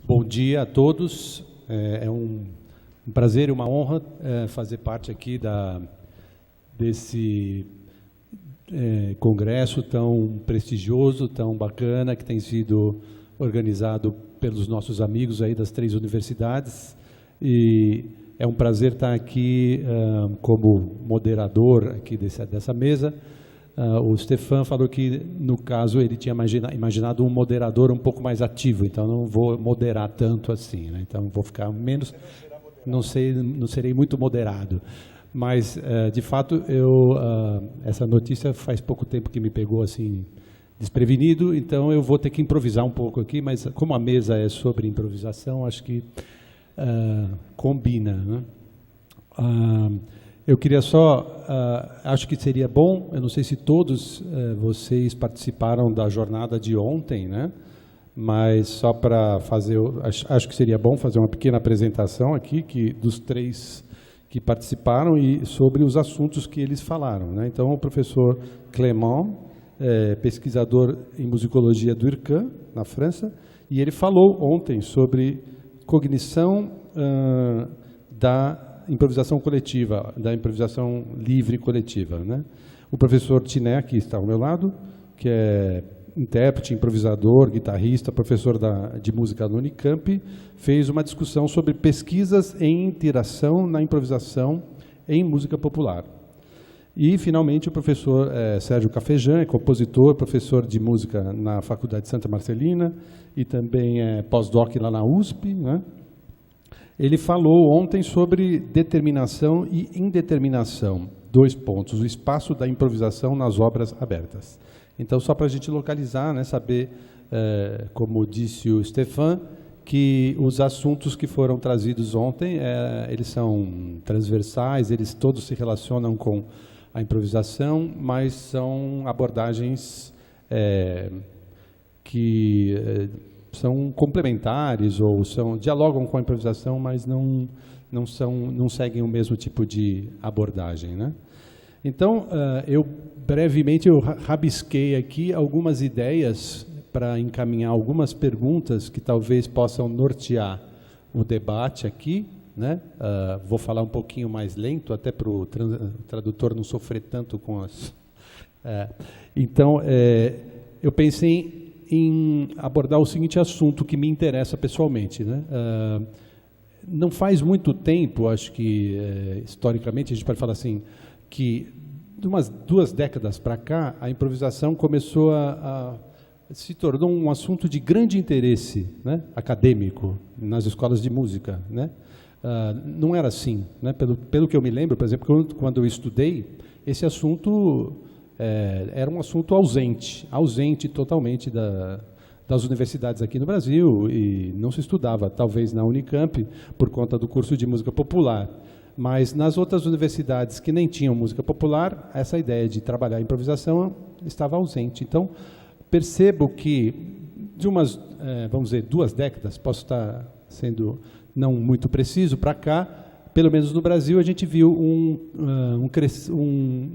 Bom dia a todos. É um prazer e uma honra fazer parte aqui desse congresso tão prestigioso, tão bacana, que tem sido organizado pelos nossos amigos aí das 3 universidades. E é um prazer estar aqui como moderador aqui dessa mesa. O Stefan falou que, no caso, ele tinha imaginado um moderador um pouco mais ativo, então não vou moderar tanto assim, né? Então vou ficar menos, não serei muito moderado. Mas, de fato, essa notícia faz pouco tempo que me pegou assim desprevenido, então eu vou ter que improvisar um pouco aqui, mas como a mesa é sobre improvisação, acho que combina, né? Eu queria só, acho que seria bom, eu não sei se todos vocês participaram da jornada de ontem, né? Mas só para fazer, acho que seria bom fazer uma pequena apresentação aqui dos 3 que participaram e sobre os assuntos que eles falaram, né? Então, o professor Clément, pesquisador em musicologia do IRCAM, na França, e ele falou ontem sobre cognição da improvisação coletiva, da improvisação livre coletiva, né? O professor Tiné, que está ao meu lado, que é intérprete, improvisador, guitarrista, professor de música no Unicamp, fez uma discussão sobre pesquisas em interação na improvisação em música popular. E, finalmente, o professor Sérgio Cafejan, é compositor, professor de música na Faculdade de Santa Marcelina e também é pós-doc lá na USP, né? Ele falou ontem sobre determinação e indeterminação, 2 pontos, o espaço da improvisação nas obras abertas. Então, só para a gente localizar, né, saber, como disse o Stefan, que os assuntos que foram trazidos ontem, eles são transversais, eles todos se relacionam com a improvisação, mas são abordagens que são complementares ou dialogam com a improvisação, mas não seguem o mesmo tipo de abordagem, né? Então, brevemente eu rabisquei aqui algumas ideias para encaminhar algumas perguntas que talvez possam nortear o debate aqui, né? Vou falar um pouquinho mais lento, até para o tradutor não sofrer tanto com as... Então, eu pensei em abordar o seguinte assunto que me interessa pessoalmente, né? Não faz muito tempo, acho que historicamente a gente pode falar assim, que de umas 2 décadas para cá a improvisação começou se tornou um assunto de grande interesse, né, acadêmico nas escolas de música, né? Não era assim, né? Pelo que eu me lembro, por exemplo, quando eu estudei, esse assunto era um assunto ausente totalmente das universidades aqui no Brasil, e não se estudava, talvez na Unicamp, por conta do curso de música popular. Mas nas outras universidades que nem tinham música popular, essa ideia de trabalhar a improvisação estava ausente. Então, percebo que de umas, vamos dizer, 2 décadas, posso estar sendo não muito preciso, para cá, pelo menos no Brasil, a gente viu um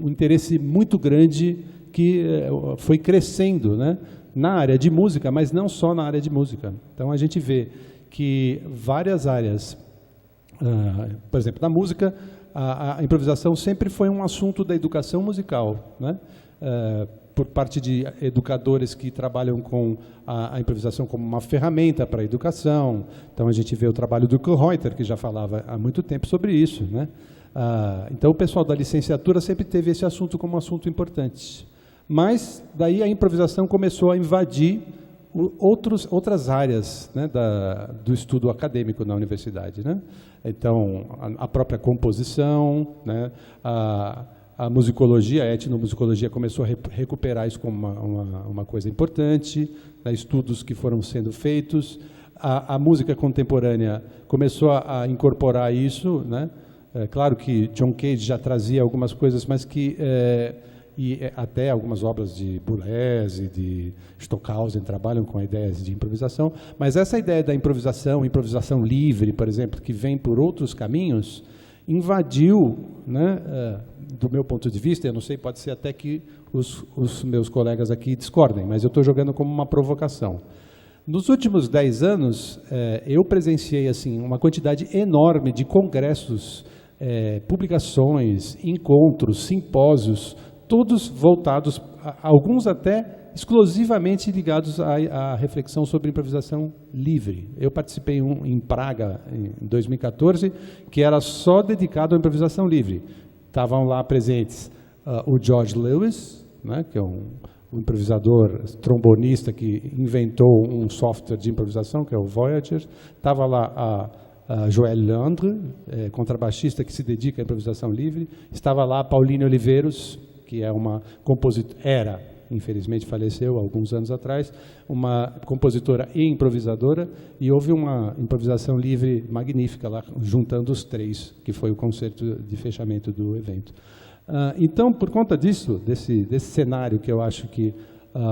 interesse muito grande que foi crescendo, né, na área de música, mas não só na área de música. Então, a gente vê que várias áreas, por exemplo, na música, a improvisação sempre foi um assunto da educação musical, né? Por parte de educadores que trabalham com a improvisação como uma ferramenta para a educação. Então, a gente vê o trabalho do Kohreuter, que já falava há muito tempo sobre isso, né? Então, o pessoal da licenciatura sempre teve esse assunto como um assunto importante. Mas, daí, a improvisação começou a invadir outras áreas, né, do estudo acadêmico na universidade, né? Então, a própria composição, né, a musicologia, a etnomusicologia começou a recuperar isso como uma coisa importante, né, estudos que foram sendo feitos. A música contemporânea começou a incorporar isso, né? Claro que John Cage já trazia algumas coisas, mas que... e até algumas obras de Boulez e de Stockhausen trabalham com ideias de improvisação, mas essa ideia da improvisação livre, por exemplo, que vem por outros caminhos, invadiu, né, do meu ponto de vista, eu não sei, pode ser até que os meus colegas aqui discordem, mas eu estou jogando como uma provocação. Nos últimos 10 anos, eu presenciei assim, uma quantidade enorme de congressos, publicações, encontros, simpósios, todos voltados, alguns até exclusivamente ligados à reflexão sobre improvisação livre. Eu participei em Praga, em 2014, que era só dedicado à improvisação livre. Estavam lá presentes o George Lewis, né, que é um improvisador trombonista que inventou um software de improvisação, que é o Voyager. Estava lá a Joël Leandre, contrabaixista que se dedica à improvisação livre. Estava lá a Pauline Oliveiros, que é uma compositora, infelizmente faleceu há alguns anos atrás, uma compositora e improvisadora, e houve uma improvisação livre magnífica lá, juntando os três, que foi o concerto de fechamento do evento. Então, por conta disso, desse cenário que eu acho que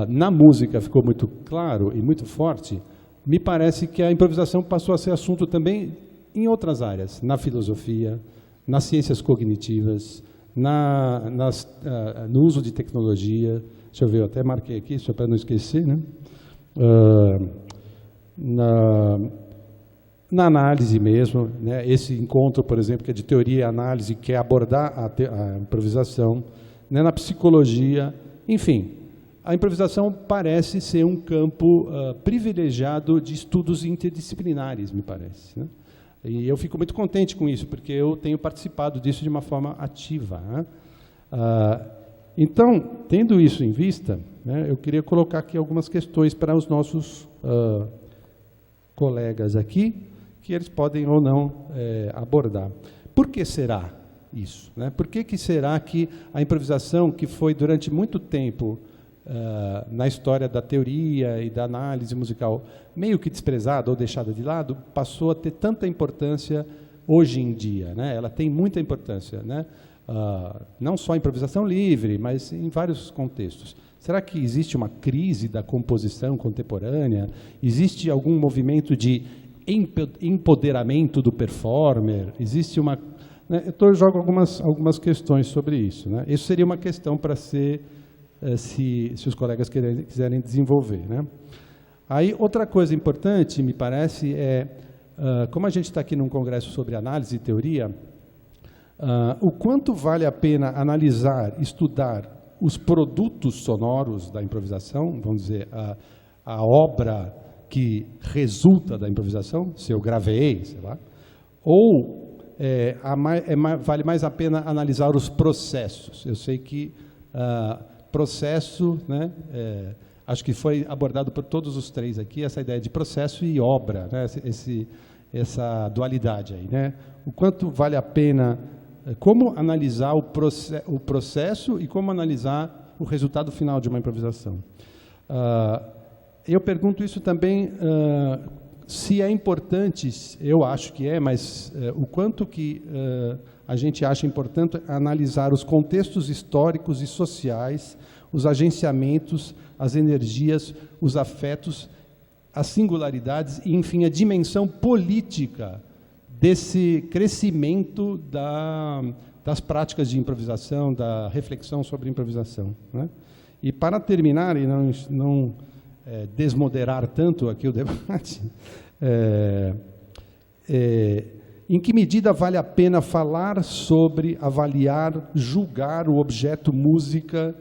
na música ficou muito claro e muito forte, me parece que a improvisação passou a ser assunto também em outras áreas, na filosofia, nas ciências cognitivas, no uso de tecnologia. Deixa eu ver, eu até marquei aqui, só para não esquecer, né? Na análise mesmo, né? Esse encontro, por exemplo, que é de teoria e análise, que é abordar a improvisação, né? Na psicologia, enfim, a improvisação parece ser um campo privilegiado de estudos interdisciplinares, me parece, né? E eu fico muito contente com isso, porque eu tenho participado disso de uma forma ativa, né? Então, tendo isso em vista, né, eu queria colocar aqui algumas questões para os nossos colegas aqui, que eles podem ou não abordar. Por que será isso, né? Por que será que a improvisação, que foi durante muito tempo na história da teoria e da análise musical meio que desprezada ou deixada de lado, passou a ter tanta importância hoje em dia, né? Ela tem muita importância, né? Não só a improvisação livre, mas em vários contextos. Será que existe uma crise da composição contemporânea? Existe algum movimento de empoderamento do performer? Existe uma... Né? Eu jogo algumas questões sobre isso, né? Isso seria uma questão para ser, se os colegas quiserem desenvolver, né? Aí, outra coisa importante, me parece, como a gente está aqui num congresso sobre análise e teoria, o quanto vale a pena analisar, estudar os produtos sonoros da improvisação, vamos dizer, a obra que resulta da improvisação, se eu gravei, sei lá, ou vale mais a pena analisar os processos. Eu sei que processo, né, acho que foi abordado por todos os três aqui, essa ideia de processo e obra, né, essa dualidade aí, né? O quanto vale a pena, como analisar o processo e como analisar o resultado final de uma improvisação. Eu pergunto isso também, se é importante, eu acho que mas o quanto que a gente acha importante analisar os contextos históricos e sociais, os agenciamentos, as energias, os afetos, as singularidades e, enfim, a dimensão política desse crescimento das práticas de improvisação, da reflexão sobre improvisação, né? E para terminar, e não desmoderar tanto aqui o debate, em que medida vale a pena falar sobre, avaliar, julgar o objeto música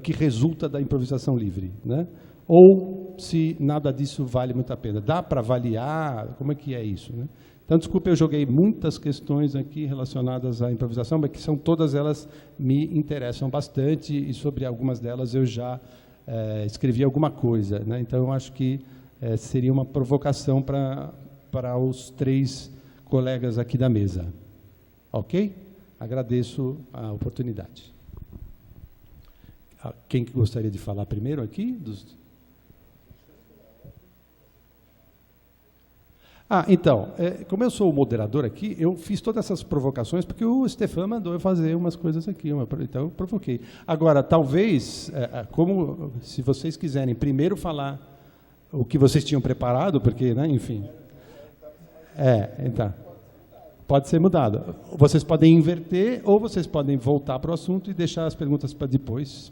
que resulta da improvisação livre, né? Ou se nada disso vale muito a pena? Dá para avaliar? Como é que é isso, né? Então, desculpe, eu joguei muitas questões aqui relacionadas à improvisação, mas que todas elas me interessam bastante e sobre algumas delas eu já escrevi alguma coisa, né? Então, eu acho que seria uma provocação para os três colegas aqui da mesa. Ok? Agradeço a oportunidade. Quem gostaria de falar primeiro aqui? Então, como eu sou o moderador aqui, eu fiz todas essas provocações porque o Stefan mandou eu fazer umas coisas aqui, então eu provoquei. Agora, talvez, se vocês quiserem primeiro falar o que vocês tinham preparado, porque, né, enfim... então, pode ser mudado. Vocês podem inverter ou vocês podem voltar para o assunto e deixar as perguntas para depois,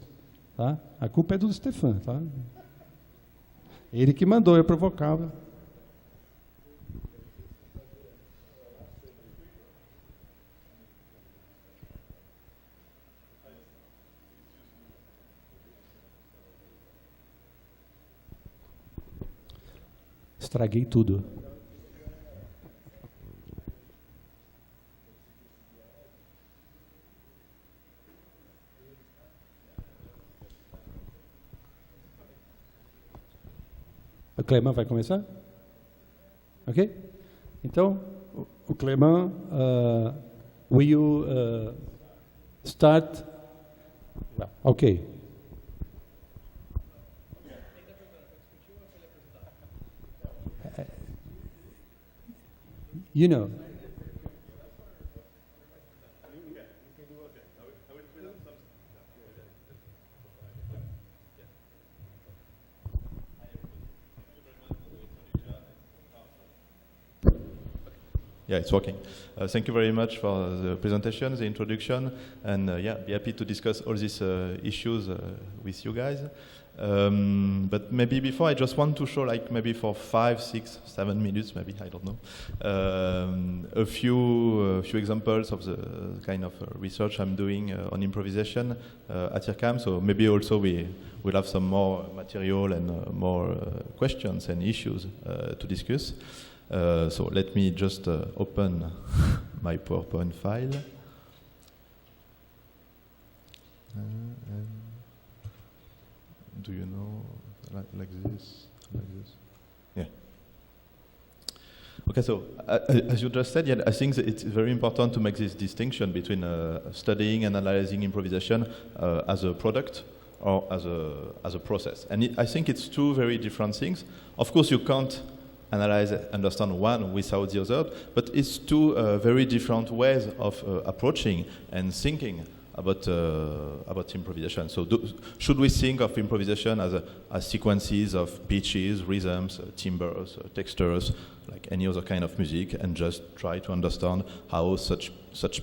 tá? A culpa é do Stefan, tá? Ele que mandou, eu provocava. Estraguei tudo. O Clément vai começar? Ok? Então, o Clément, will you start? Ok. You know. Yeah, it's working. Thank you very much for the presentation, the introduction, and yeah, be happy to discuss all these issues with you guys. But maybe before, I just want to show, like maybe for 5, 6, 7 minutes, maybe, I don't know, a few examples of the kind of research I'm doing on improvisation at IRCAM. So maybe also we'll have some more material and more questions and issues to discuss. So let me just open my PowerPoint file. Do you know, like this? Yeah. Okay, so as you just said, yeah, I think that it's very important to make this distinction between studying and analyzing improvisation as a product or as a process. And I think it's two very different things. Of course, you can't analyze and understand one without the other, but it's two very different ways of approaching and thinking about improvisation. So should we think of improvisation as sequences of pitches, rhythms, timbres, textures, like any other kind of music, and just try to understand how such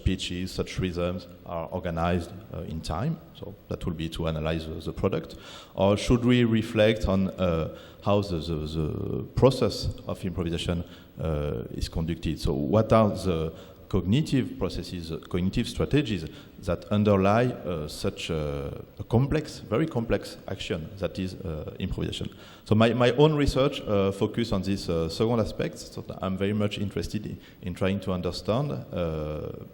pitches, such rhythms are organized in time? So that will be to analyze the product. Or should we reflect on how the process of improvisation is conducted? So what are the cognitive processes, cognitive strategies that underlie such a complex, very complex action that is improvisation. So my own research focus on this second aspect, so I'm very much interested in trying to understand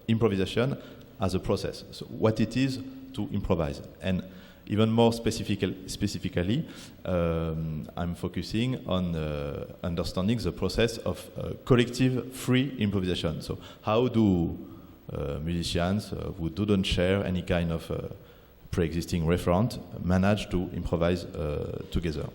improvisation as a process, so what it is to improvise. And even more specifically, I'm focusing on understanding the process of collective free improvisation. So how do musicians who don't share any kind of pre-existing referent manage to improvise together?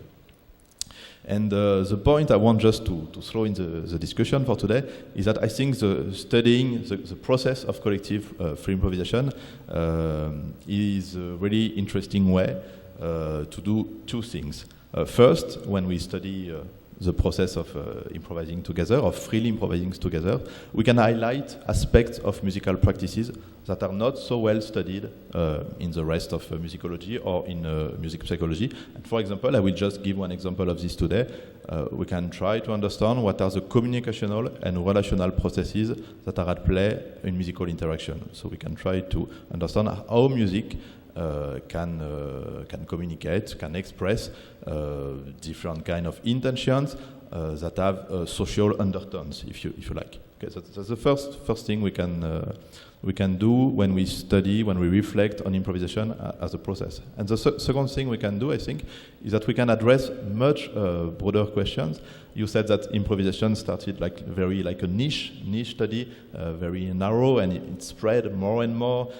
And the point I want just to throw in the discussion for today is that I think studying the process of collective free improvisation is a really interesting way to do two things. First, when we study the process of improvising together, of freely improvising together, we can highlight aspects of musical practices that are not so well studied in the rest of musicology or in music psychology. And for example, I will just give one example of this today. We can try to understand what are the communicational and relational processes that are at play in musical interaction. So we can try to understand how music can communicate, can express different kind of intentions that have social undertones, if you like. Okay, so that's the first thing we can do when we study, when we reflect on improvisation as a process. And the second thing we can do, I think, is that we can address much broader questions. You said that improvisation started very like a niche study, very narrow, and it spread more and more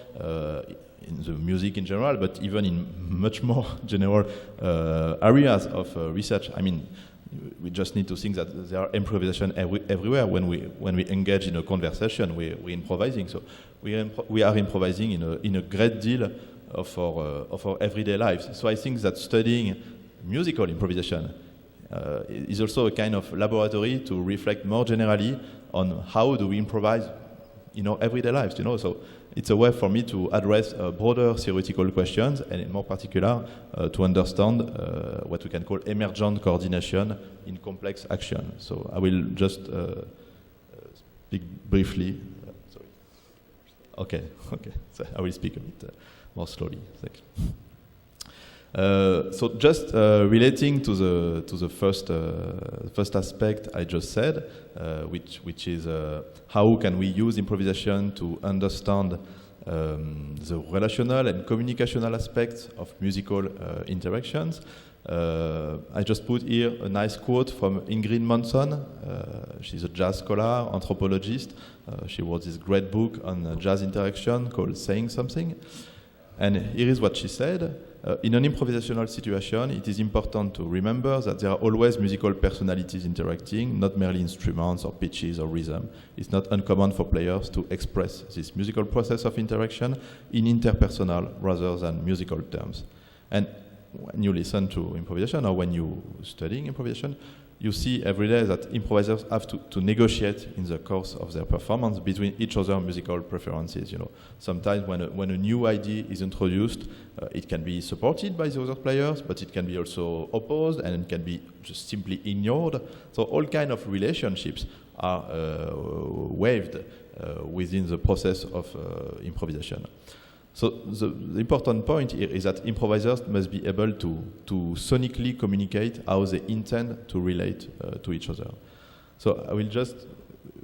in the music in general, but even in much more general areas of research. I mean, we just need to think that there are improvisation everywhere. When we engage in a conversation, we're improvising. So we are improvising in a great deal of our everyday lives. So I think that studying musical improvisation is also a kind of laboratory to reflect more generally on how do we improvise in our everyday lives, you know. So it's a way for me to address broader theoretical questions, and in more particular, to understand what we can call emergent coordination in complex action. So I will just speak briefly. Sorry. Okay. So I will speak a bit more slowly. Thanks. So just relating to the first aspect I just said, which is how can we use improvisation to understand the relational and communicational aspects of musical interactions. I just put here a nice quote from Ingrid Manson. She's a jazz scholar, anthropologist. She wrote this great book on jazz interaction called Saying Something. And here is what she said. In an improvisational situation, it is important to remember that there are always musical personalities interacting, not merely instruments or pitches or rhythm. It's not uncommon for players to express this musical process of interaction in interpersonal rather than musical terms. And when you listen to improvisation or when you studying improvisation, you see every day that improvisers have to negotiate in the course of their performance between each other's musical preferences. You know, sometimes when a new idea is introduced, it can be supported by the other players, but it can be also opposed, and it can be just simply ignored. So all kind of relationships are waived within the process of improvisation. So the important point here is that improvisers must be able to sonically communicate how they intend to relate to each other. So I will just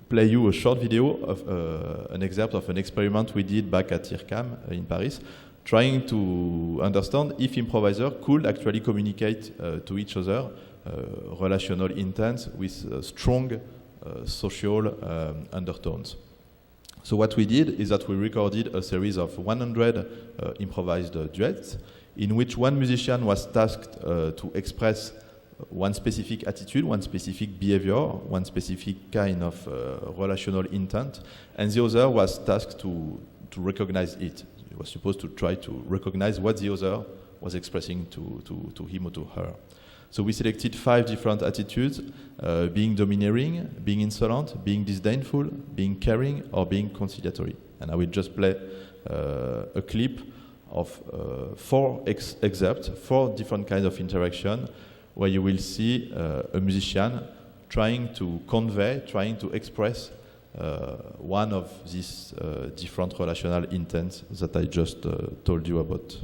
play you a short video of an example of an experiment we did back at IRCAM in Paris, trying to understand if improvisers could actually communicate to each other relational intents with strong social undertones. So what we did is that we recorded a series of 100 improvised duets in which one musician was tasked to express one specific attitude, one specific behavior, one specific kind of relational intent, and the other was tasked to recognize it. He was supposed to try to recognize what the other was expressing to him or to her. So we selected 5 different attitudes, being domineering, being insolent, being disdainful, being caring, or being conciliatory. And I will just play a clip of 4 excerpts, 4 different kinds of interaction, where you will see a musician trying to convey, trying to express one of these different relational intents that I just told you about.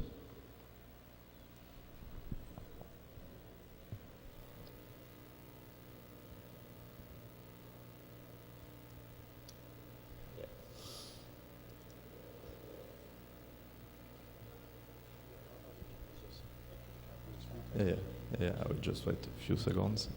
Yeah, I will just wait a few seconds.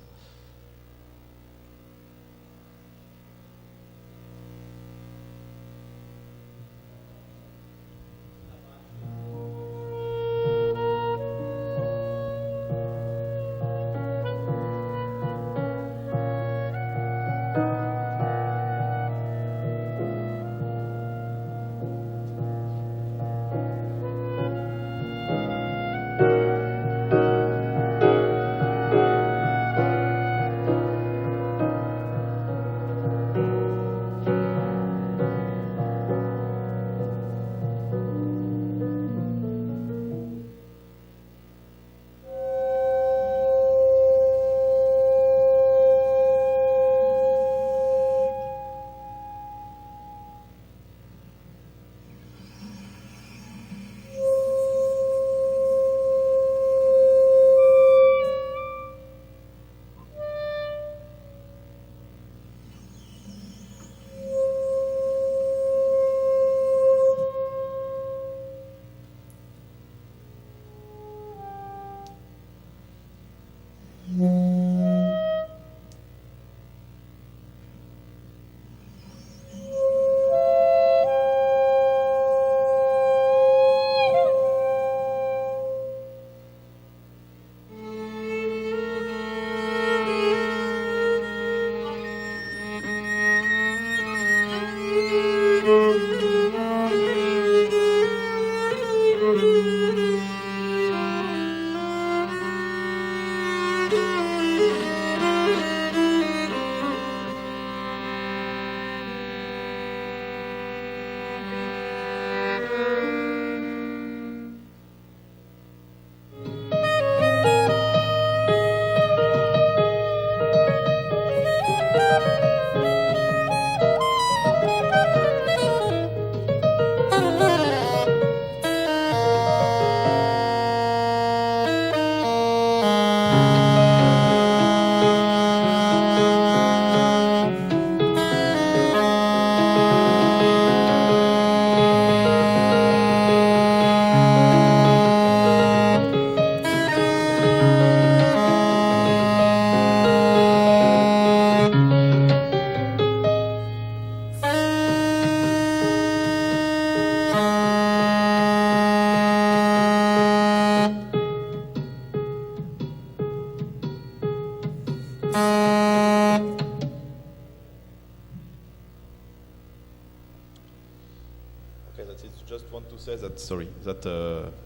Okay, that's it. Just want to say that, sorry, that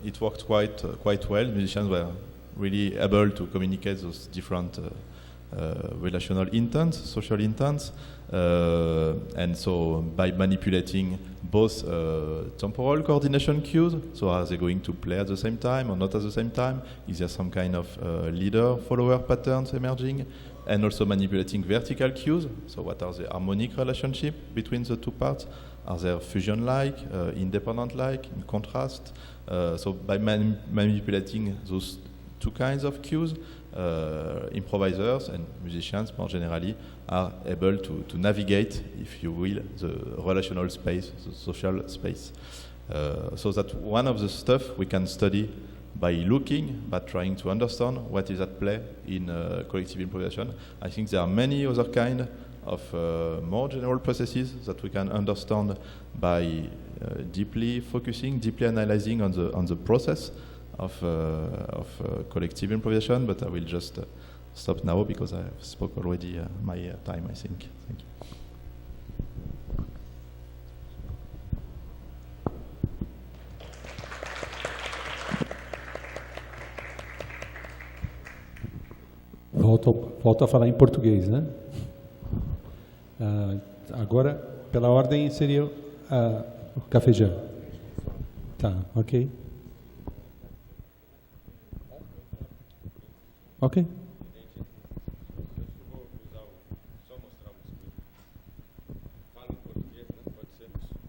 it worked quite well. Musicians were really able to communicate those different relational intents, social intents, and so by manipulating both temporal coordination cues, so are they going to play at the same time or not at the same time? Is there some kind of leader-follower patterns emerging? And also manipulating vertical cues, so what are the harmonic relationship between the two parts? Are there fusion-like, independent-like, in contrast? So by manipulating those two kinds of cues, improvisers and musicians more generally are able to navigate, if you will, the relational space, the social space. So that one of the stuff we can study by looking, but trying to understand what is at play in collective improvisation. I think there are many other kind of more general processes that we can understand by deeply focusing, deeply analyzing on the process of collective improvisation. But I will just stop now because I have spoke already my time, I think. Thank you. Volto a falar em português, né? Agora, pela ordem, seria o cafejão. Tá, ok. Ok.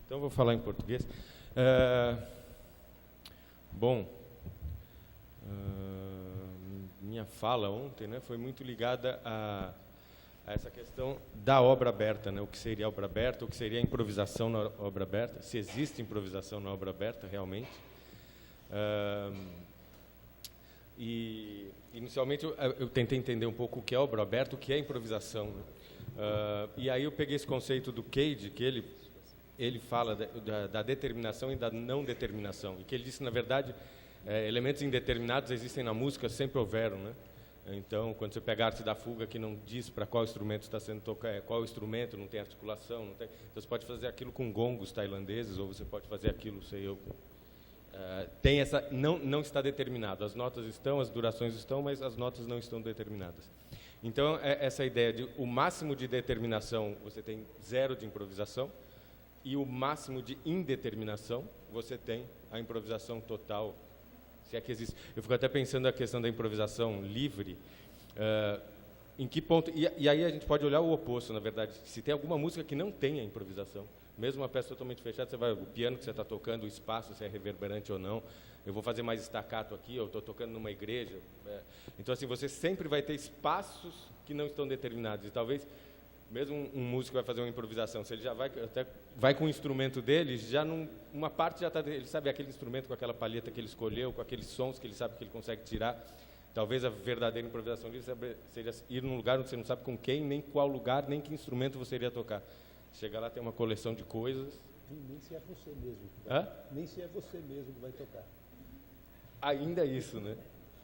Então, vou falar em português. Bom, minha fala ontem, né, foi muito ligada a essa questão da obra aberta, né, o que seria a obra aberta, o que seria a improvisação na obra aberta, se existe improvisação na obra aberta realmente. E inicialmente eu tentei entender um pouco o que é obra aberta, o que é improvisação, né? E aí eu peguei esse conceito do Cage, que ele fala da determinação e da não determinação, e que ele disse que, na verdade, elementos indeterminados existem na música, sempre houveram, né? Então, quando você pega a arte da fuga, que não diz para qual instrumento está sendo tocado, qual instrumento, não tem articulação, não tem, então você pode fazer aquilo com gongos tailandeses, ou você pode fazer aquilo, sei eu, tem essa, não está determinado, as notas estão, as durações estão, mas as notas não estão determinadas. Então, essa ideia de o máximo de determinação, você tem 0 de improvisação, e o máximo de indeterminação, você tem a improvisação total, se é que existe. Eu fico até pensando na questão da improvisação livre, em que ponto... E aí a gente pode olhar o oposto, na verdade. Se tem alguma música que não tenha improvisação, mesmo uma peça totalmente fechada, você vai, o piano que você está tocando, o espaço, se é reverberante ou não, eu vou fazer mais staccato aqui, eu estou tocando numa igreja. Então, assim, você sempre vai ter espaços que não estão determinados. E talvez, mesmo um músico vai fazer uma improvisação, se ele já vai com o instrumento dele, já uma parte já está, ele sabe aquele instrumento com aquela palheta que ele escolheu, com aqueles sons que ele sabe que ele consegue tirar. Talvez a verdadeira improvisação dele seja ir num lugar onde você não sabe com quem, nem qual lugar, nem que instrumento você iria tocar. Chegar lá, tem uma coleção de coisas. Nem se é você mesmo. Nem se é você mesmo que vai tocar. Ainda isso, né?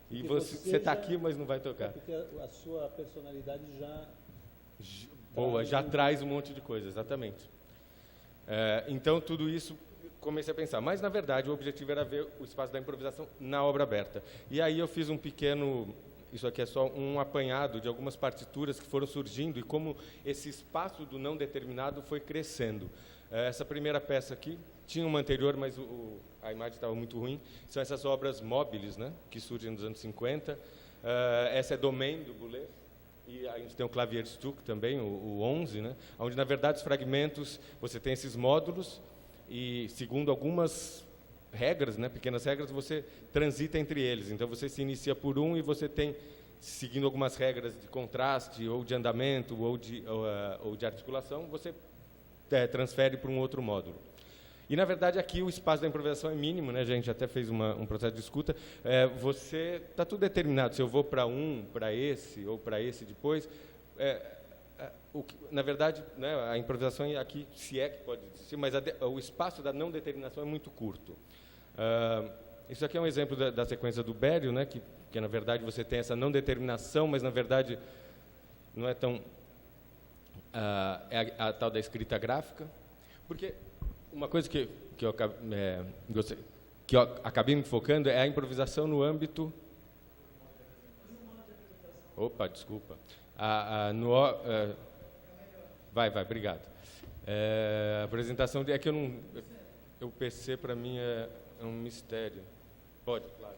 E você está aqui, mas não vai tocar. Porque a sua personalidade já traz um monte de coisa, exatamente. Então, tudo isso, comecei a pensar. Mas, na verdade, o objetivo era ver o espaço da improvisação na obra aberta. E aí eu fiz um pequeno... Isso aqui é só um apanhado de algumas partituras que foram surgindo e como esse espaço do não determinado foi crescendo. Essa primeira peça aqui, tinha uma anterior, mas a imagem estava muito ruim. São essas obras móveis, né, que surgem nos anos 50. Essa é Domaine, do Boulez. e a gente tem o Klavierstück também, o 11, né? Onde, na verdade, os fragmentos, você tem esses módulos e, segundo algumas regras, né, pequenas regras, você transita entre eles. Então, você se inicia por um e você tem, seguindo algumas regras de contraste, ou de andamento, ou de articulação, você transfere para um outro módulo. E, na verdade, aqui o espaço da improvisação é mínimo, né? A gente até fez um processo de escuta. Você está tudo determinado. Se eu vou para para esse, ou para esse depois, na verdade, né, a improvisação aqui, se é que pode existir, mas o espaço da não determinação é muito curto. Isso aqui é um exemplo da sequência do Berio, né, que na verdade você tem essa não determinação, mas na verdade não é tão... é a tal da escrita gráfica, porque uma coisa que eu acabei me focando é a improvisação no âmbito... Opa, desculpa. Vai, obrigado. A apresentação é que o PC para mim é um mistério. Pode, claro.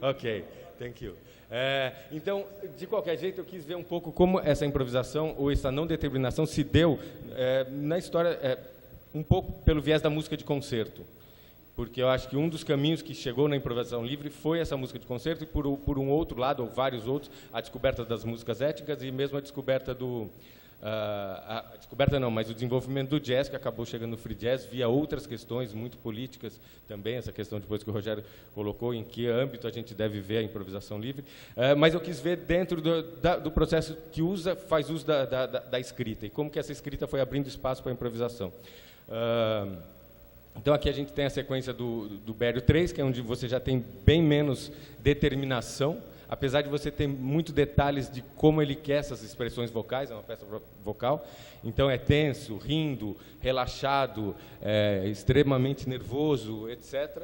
Ok, thank you. Então, de qualquer jeito, eu quis ver um pouco como essa improvisação ou essa não determinação se deu na história, um pouco pelo viés da música de concerto. Porque eu acho que um dos caminhos que chegou na improvisação livre foi essa música de concerto e, por um outro lado, ou vários outros, a descoberta das músicas étnicas e mesmo a descoberta mas o desenvolvimento do jazz, que acabou chegando no free jazz via outras questões muito políticas também, essa questão depois que o Rogério colocou, em que âmbito a gente deve ver a improvisação livre, mas eu quis ver dentro do processo que faz uso da escrita, e como que essa escrita foi abrindo espaço para a improvisação. Então, aqui a gente tem a sequência do Berio 3, que é onde você já tem bem menos determinação, apesar de você ter muitos detalhes de como ele quer essas expressões vocais, é uma peça vocal, então é tenso, rindo, relaxado, extremamente nervoso, etc.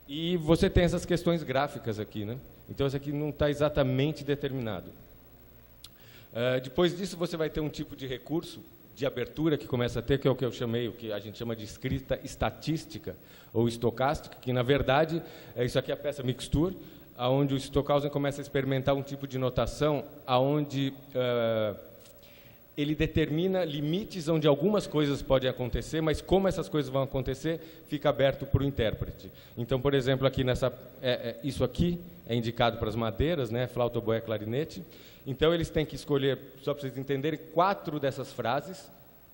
E você tem essas questões gráficas aqui, né? Então, isso aqui não está exatamente determinado. Depois disso, você vai ter um tipo de recurso de abertura que começa a ter, que é o que eu chamei, o que a gente chama de escrita estatística ou estocástica, que, na verdade, isso aqui é a peça Mixture, onde o Stockhausen começa a experimentar um tipo de notação onde ele determina limites onde algumas coisas podem acontecer, mas como essas coisas vão acontecer, fica aberto para o intérprete. Então, por exemplo, aqui isso aqui é indicado para as madeiras, né, flauta, oboé, clarinete. Então, eles têm que escolher, só para vocês entenderem, 4 dessas frases,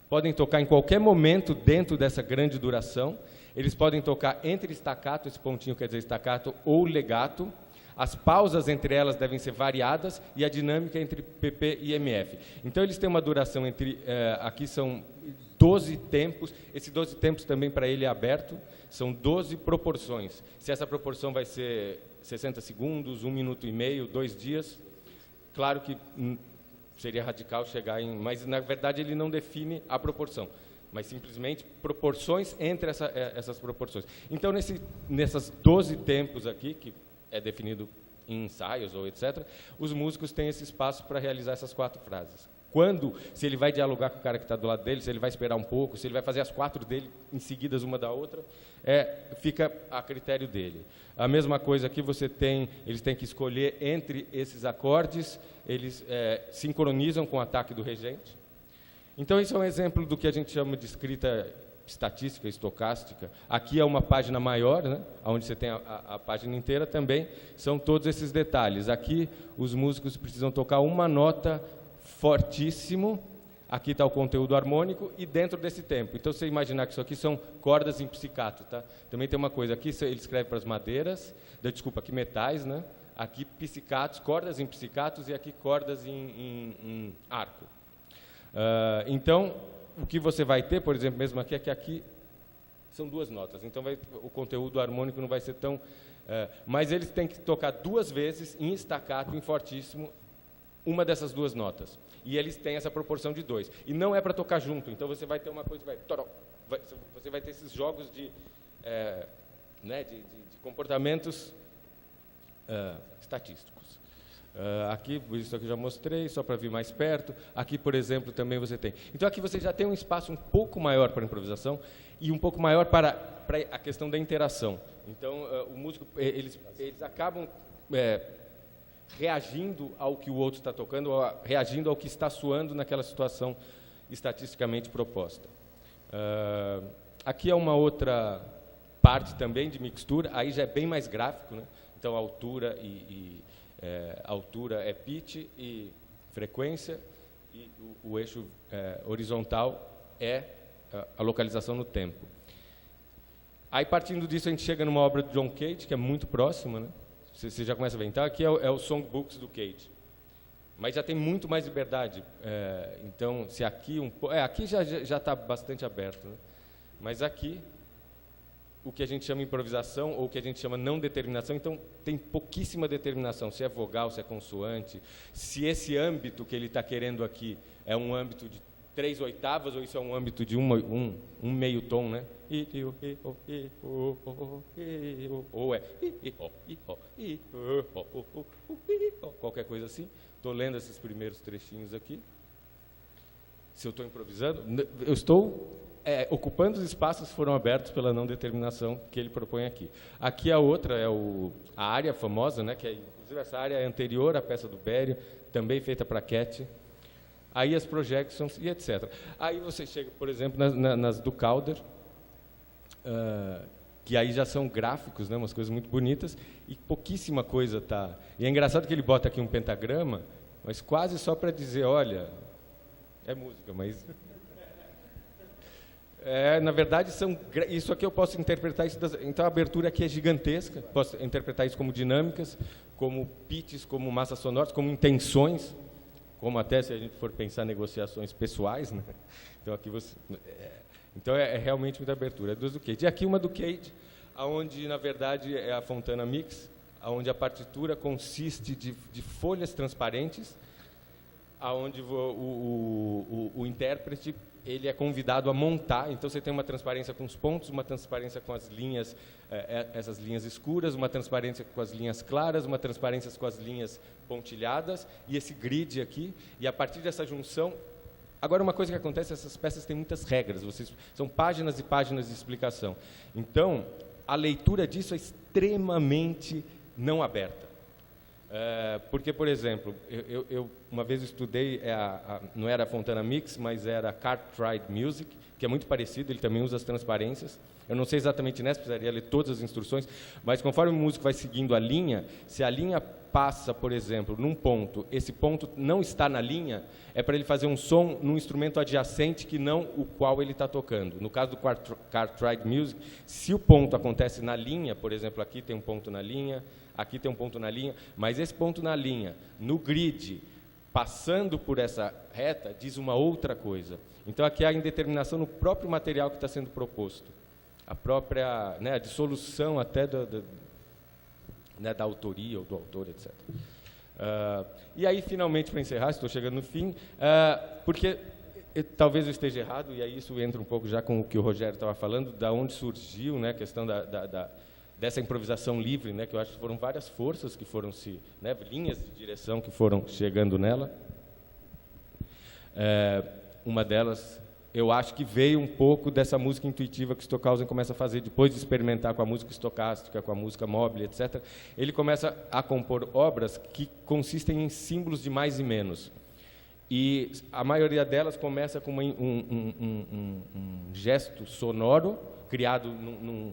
podem tocar em qualquer momento dentro dessa grande duração, eles podem tocar entre staccato, esse pontinho quer dizer staccato, ou legato. As pausas entre elas devem ser variadas e a dinâmica entre PP e MF. Então, eles têm uma duração aqui são 12 tempos, esses 12 tempos também para ele é aberto, são 12 proporções. Se essa proporção vai ser 60 segundos, 1 minuto e meio, 2 dias, claro que seria radical chegar em... Mas, na verdade, ele não define a proporção, mas simplesmente proporções entre essas proporções. Então, nessas 12 tempos aqui, que é definido em ensaios ou etc., os músicos têm esse espaço para realizar essas 4 frases. Se ele vai dialogar com o cara que está do lado dele, se ele vai esperar um pouco, se ele vai fazer as 4 dele em seguidas uma da outra, fica a critério dele. A mesma coisa aqui, eles têm que escolher entre esses acordes, eles sincronizam com o ataque do regente. Então, isso é um exemplo do que a gente chama de escrita estatística, estocástica. Aqui é uma página maior, né, onde você tem a página inteira também, são todos esses detalhes. Aqui, os músicos precisam tocar uma nota fortíssimo, aqui está o conteúdo harmônico, e dentro desse tempo. Então, você imaginar que isso aqui são cordas em pizzicato, tá? Também tem uma coisa, aqui ele escreve para as madeiras, aqui metais, né? Aqui pizzicatos, cordas em pizzicatos, e aqui cordas em arco. Então, o que você vai ter, por exemplo, mesmo aqui, é que aqui são 2 notas. Então, o conteúdo harmônico não vai ser tão... mas eles têm que tocar 2 vezes em staccato, em fortíssimo, uma dessas 2 notas. E eles têm essa proporção de 2. E não é para tocar junto. Então, você vai ter uma coisa... Você vai ter esses jogos de comportamentos estatísticos. Aqui, isso aqui eu já mostrei, só para vir mais perto. Aqui, por exemplo, também você tem. Então, aqui você já tem um espaço um pouco maior para a improvisação e um pouco maior para a questão da interação. Então, o músico, eles acabam reagindo ao que o outro está tocando, ou reagindo ao que está soando naquela situação estatisticamente proposta. Aqui é uma outra parte também de mixtura, aí já é bem mais gráfico, né? Então, altura altura é pitch e frequência, e o eixo horizontal é a localização no tempo. Aí, partindo disso, a gente chega numa obra de John Cage, que é muito próxima, né? Você já começa a ver. Então, aqui é o Songbooks do Cage. Mas já tem muito mais liberdade. Então, se aqui... aqui já está bastante aberto, né? Mas aqui, o que a gente chama improvisação, ou o que a gente chama não determinação, então, tem pouquíssima determinação. Se é vogal, se é consoante, se esse âmbito que ele está querendo aqui é um âmbito de 3/8, ou isso é um âmbito de um meio tom, né? Ou é qualquer coisa assim. Estou lendo esses primeiros trechinhos aqui. Se eu estou improvisando, eu estou ocupando os espaços que foram abertos pela não determinação que ele propõe aqui. Aqui a outra é a área famosa, né? Que inclusive essa área é anterior à peça do Berio, também feita para Cat. Aí as projections e etc. Aí você chega, por exemplo, nas do Calder, que aí já são gráficos, né, umas coisas muito bonitas, e pouquíssima coisa está... E é engraçado que ele bota aqui um pentagrama, mas quase só para dizer, olha, é música, mas... na verdade, isso aqui eu posso interpretar isso... Então, a abertura aqui é gigantesca, posso interpretar isso como dinâmicas, como pitches, como massas sonoras, como intenções, como até se a gente for pensar negociações pessoais, né? Então aqui então é realmente muita abertura. É duas do Cage. E aqui uma do Cage, onde na verdade é a Fontana Mix, onde a partitura consiste de folhas transparentes, onde o intérprete ele é convidado a montar. Então você tem uma transparência com os pontos, uma transparência com as linhas, essas linhas escuras, uma transparência com as linhas claras, uma transparência com as linhas pontilhadas, e esse grid aqui, e a partir dessa junção... Agora, uma coisa que acontece, essas peças têm muitas regras, são páginas e páginas de explicação. Então, a leitura disso é extremamente não aberta. Porque, por exemplo, eu uma vez estudei, não era a Fontana Mix, mas era a Cartwright Music, que é muito parecido, ele também usa as transparências. Eu não sei exatamente nessa, precisaria ler todas as instruções, mas conforme o músico vai seguindo a linha, se a linha passa, por exemplo, num ponto, esse ponto não está na linha, é para ele fazer um som num instrumento adjacente que não o qual ele está tocando. No caso do Cartwright Music, se o ponto acontece na linha, por exemplo, aqui tem um ponto na linha, aqui tem um ponto na linha, mas esse ponto na linha, no grid, passando por essa reta, diz uma outra coisa. Então, aqui há indeterminação no próprio material que está sendo proposto. A própria, né, a dissolução até da autoria ou do autor, etc. E aí, finalmente, para encerrar, estou chegando no fim, porque talvez eu esteja errado, e aí isso entra um pouco já com o que o Rogério estava falando, da onde surgiu, né, a questão dessa improvisação livre, né, que eu acho que foram várias forças que foram linhas de direção que foram chegando nela. Uma delas, eu acho que veio um pouco dessa música intuitiva que Stockhausen começa a fazer, depois de experimentar com a música estocástica, com a música mobile, etc. Ele começa a compor obras que consistem em símbolos de mais e menos. E a maioria delas começa com um gesto sonoro, criado num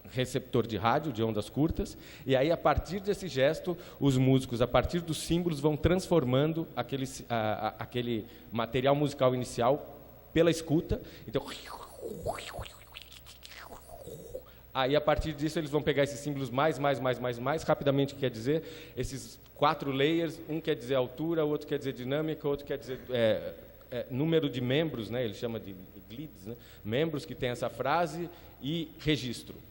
receptor de rádio, de ondas curtas, e aí, a partir desse gesto, os músicos, a partir dos símbolos, vão transformando aquele material musical inicial pela escuta. Então, aí, a partir disso, eles vão pegar esses símbolos mais, rapidamente, que quer dizer, esses 4 layers, um quer dizer altura, o outro quer dizer dinâmica, o outro quer dizer número de membros, né, ele chama de glids, né, membros que tem essa frase, e registro.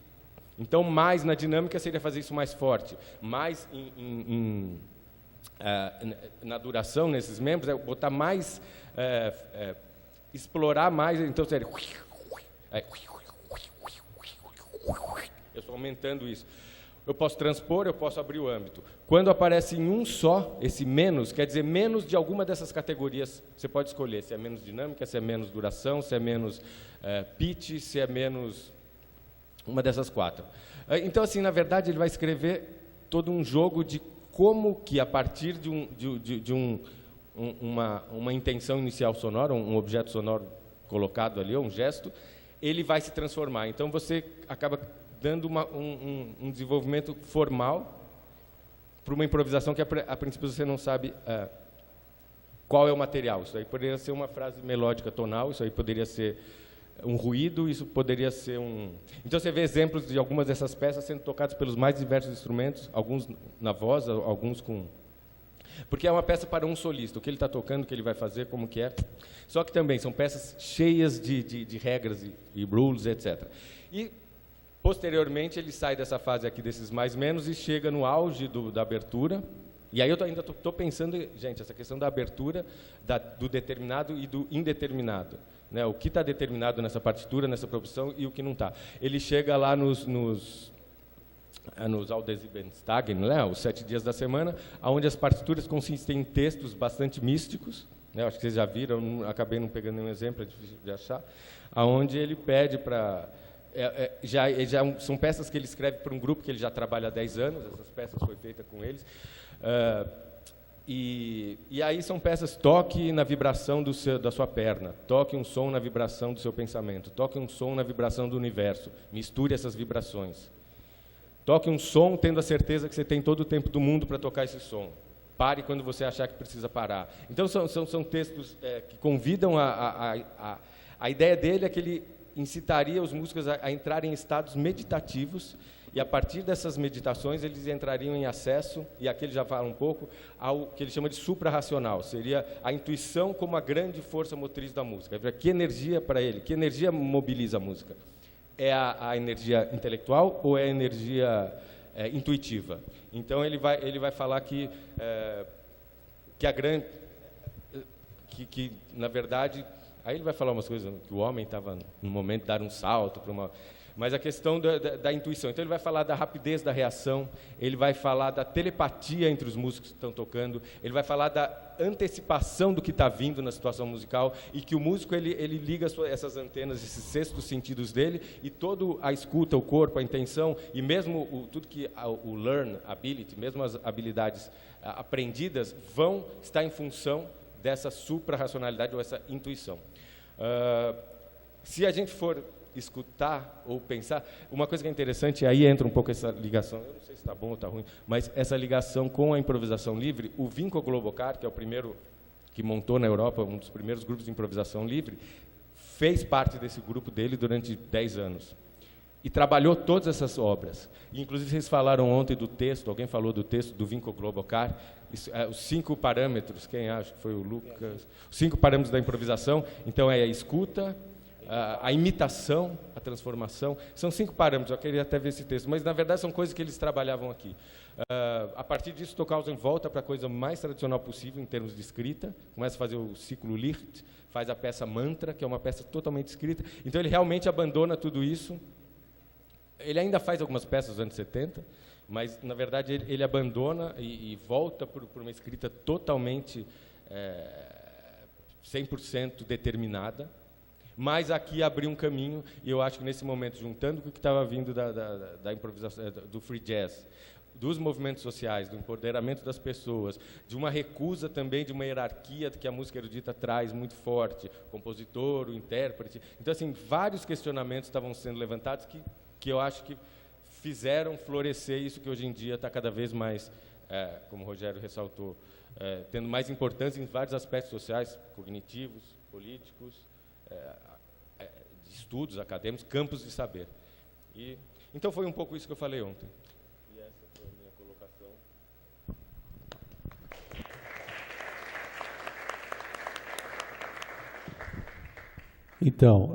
Então, mais na dinâmica seria fazer isso mais forte, mais na duração, nesses membros, botar mais, explorar mais, então seria... Eu estou aumentando isso. Eu posso transpor, eu posso abrir o âmbito. Quando aparece em um só, esse menos, quer dizer menos de alguma dessas categorias, você pode escolher se é menos dinâmica, se é menos duração, se é menos pitch, se é menos... uma dessas 4. Então, assim, na verdade, ele vai escrever todo um jogo de como que a partir de uma intenção inicial sonora, um objeto sonoro colocado ali, ou um gesto, ele vai se transformar. Então você acaba dando um desenvolvimento formal para uma improvisação que a princípio você não sabe qual é o material. Isso aí poderia ser uma frase melódica tonal, isso aí poderia ser um ruído, isso poderia ser um... Então você vê exemplos de algumas dessas peças sendo tocadas pelos mais diversos instrumentos, alguns na voz, alguns com... Porque é uma peça para um solista, o que ele está tocando, o que ele vai fazer, como que é. Só que também são peças cheias de regras e rules, etc. E, posteriormente, ele sai dessa fase aqui, desses mais-menos, e chega no auge da abertura. E aí eu ainda estou pensando, gente, essa questão da abertura, do determinado e do indeterminado. Né? O que está determinado nessa partitura, nessa proposição, e o que não está. Ele chega lá nos Aldesibenstagen, né, os 7 dias da semana, onde as partituras consistem em textos bastante místicos, né, acho que vocês já viram, acabei não pegando nenhum exemplo, é difícil de achar, onde ele pede para... são peças que ele escreve para um grupo que ele já trabalha há 10 anos, essas peças foram feitas com eles, e aí são peças, toque na vibração da sua perna, toque um som na vibração do seu pensamento, toque um som na vibração do universo, misture essas vibrações. Toque um som tendo a certeza que você tem todo o tempo do mundo para tocar esse som. Pare quando você achar que precisa parar. Então, são textos que convidam a ideia dele é que ele incitaria os músicos a entrarem em estados meditativos, e a partir dessas meditações eles entrariam em acesso, e aqui ele já fala um pouco, ao que ele chama de suprarracional, seria a intuição como a grande força motriz da música. Que energia para ele? Que energia mobiliza a música? É a energia intelectual ou é a energia intuitiva? Então ele vai falar que a grande, que na verdade, aí ele vai falar umas coisas que o homem estava no momento de dar um salto para uma, mas a questão da intuição. Então ele vai falar da rapidez da reação, ele vai falar da telepatia entre os músicos que estão tocando, ele vai falar da antecipação do que está vindo na situação musical, e que o músico ele liga essas antenas, esses 6º sentidos dele, e toda a escuta, o corpo, a intenção, e mesmo tudo que o learn ability, mesmo as habilidades aprendidas, vão estar em função dessa suprarracionalidade ou essa intuição. Se a gente for escutar ou pensar, uma coisa que é interessante, aí entra um pouco essa ligação, eu não sei se está bom ou está ruim, mas essa ligação com a improvisação livre. O Vinko Globokar, que é o primeiro que montou na Europa, um dos primeiros grupos de improvisação livre, fez parte desse grupo dele durante 10 anos. E trabalhou todas essas obras. E, inclusive, vocês falaram ontem do texto, alguém falou do texto do Vinko Globokar, os 5 parâmetros, quem acha que foi o Lucas? Os 5 parâmetros da improvisação. Então, é a escuta, a imitação, a transformação. São 5 parâmetros, eu queria até ver esse texto, mas, na verdade, são coisas que eles trabalhavam aqui. A partir disso, Stockhausen volta para a coisa mais tradicional possível, em termos de escrita, começa a fazer o ciclo Licht, faz a peça Mantra, que é uma peça totalmente escrita. Então, ele realmente abandona tudo isso. Ele ainda faz algumas peças dos anos 70, mas, na verdade, ele abandona e volta por uma escrita totalmente 100% determinada, mas aqui abriu um caminho, e eu acho que, nesse momento, juntando com o que estava vindo da improvisação, do free jazz, dos movimentos sociais, do empoderamento das pessoas, de uma recusa também de uma hierarquia que a música erudita traz muito forte, o compositor, o intérprete. Então, assim, vários questionamentos estavam sendo levantados que eu acho que fizeram florescer isso que hoje em dia está cada vez mais, como o Rogério ressaltou, tendo mais importância em vários aspectos sociais, cognitivos, políticos, de estudos acadêmicos, campos de saber. Então foi um pouco isso que eu falei ontem. E essa foi a minha colocação. Então,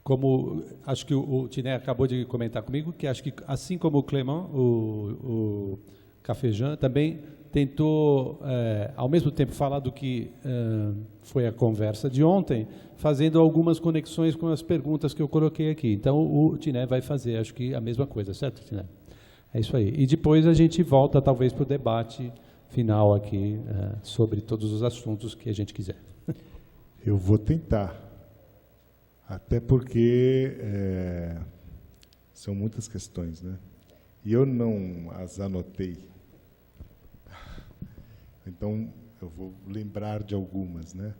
como acho que o Tiné acabou de comentar comigo, que acho que, assim como o Clément, o Caféjean também tentou, ao mesmo tempo, falar do que foi a conversa de ontem, fazendo algumas conexões com as perguntas que eu coloquei aqui. Então, o Tiné vai fazer, acho que, a mesma coisa, certo, Tiné? É isso aí. E depois a gente volta, talvez, para o debate final aqui, sobre todos os assuntos que a gente quiser. Eu vou tentar, até porque são muitas questões, né? E eu não as anotei Então, eu vou lembrar de algumas, né?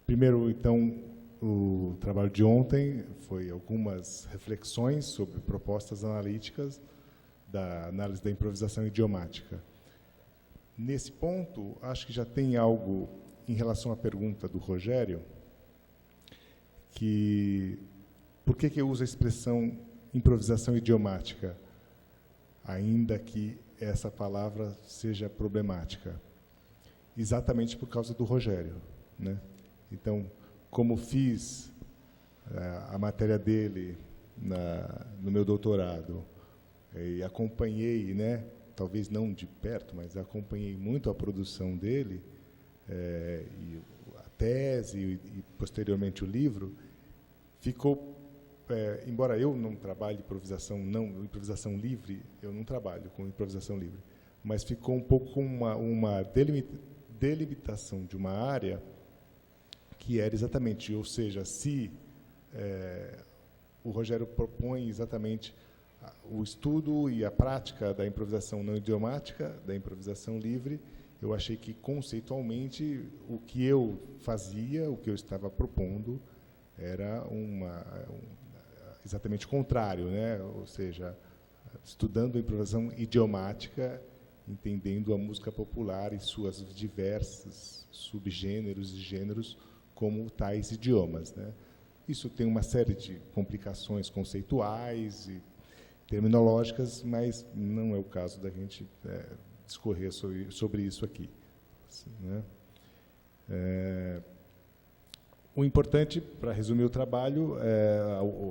Primeiro, então, o trabalho de ontem foi algumas reflexões sobre propostas analíticas da análise da improvisação idiomática. Nesse ponto, acho que já tem algo em relação à pergunta do Rogério, que por que eu uso a expressão improvisação idiomática, ainda que essa palavra seja problemática? Exatamente por causa do Rogério, né? Então, como fiz a matéria dele no meu doutorado, e acompanhei, né, talvez não de perto, mas acompanhei muito a produção dele, e a tese e posteriormente o livro, ficou, embora eu não trabalhe improvisação livre, eu não trabalho com improvisação livre, mas ficou um pouco com uma delimitação de uma área que era exatamente, ou seja, se o Rogério propõe exatamente o estudo e a prática da improvisação não idiomática, da improvisação livre, eu achei que, conceitualmente, o que eu fazia, o que eu estava propondo, era exatamente o contrário, né? Ou seja, estudando a improvisação idiomática, entendendo a música popular e suas diversos subgêneros e gêneros como tais idiomas, né? Isso tem uma série de complicações conceituais e terminológicas, mas não é o caso da gente discorrer sobre isso aqui, né? O importante, para resumir o trabalho,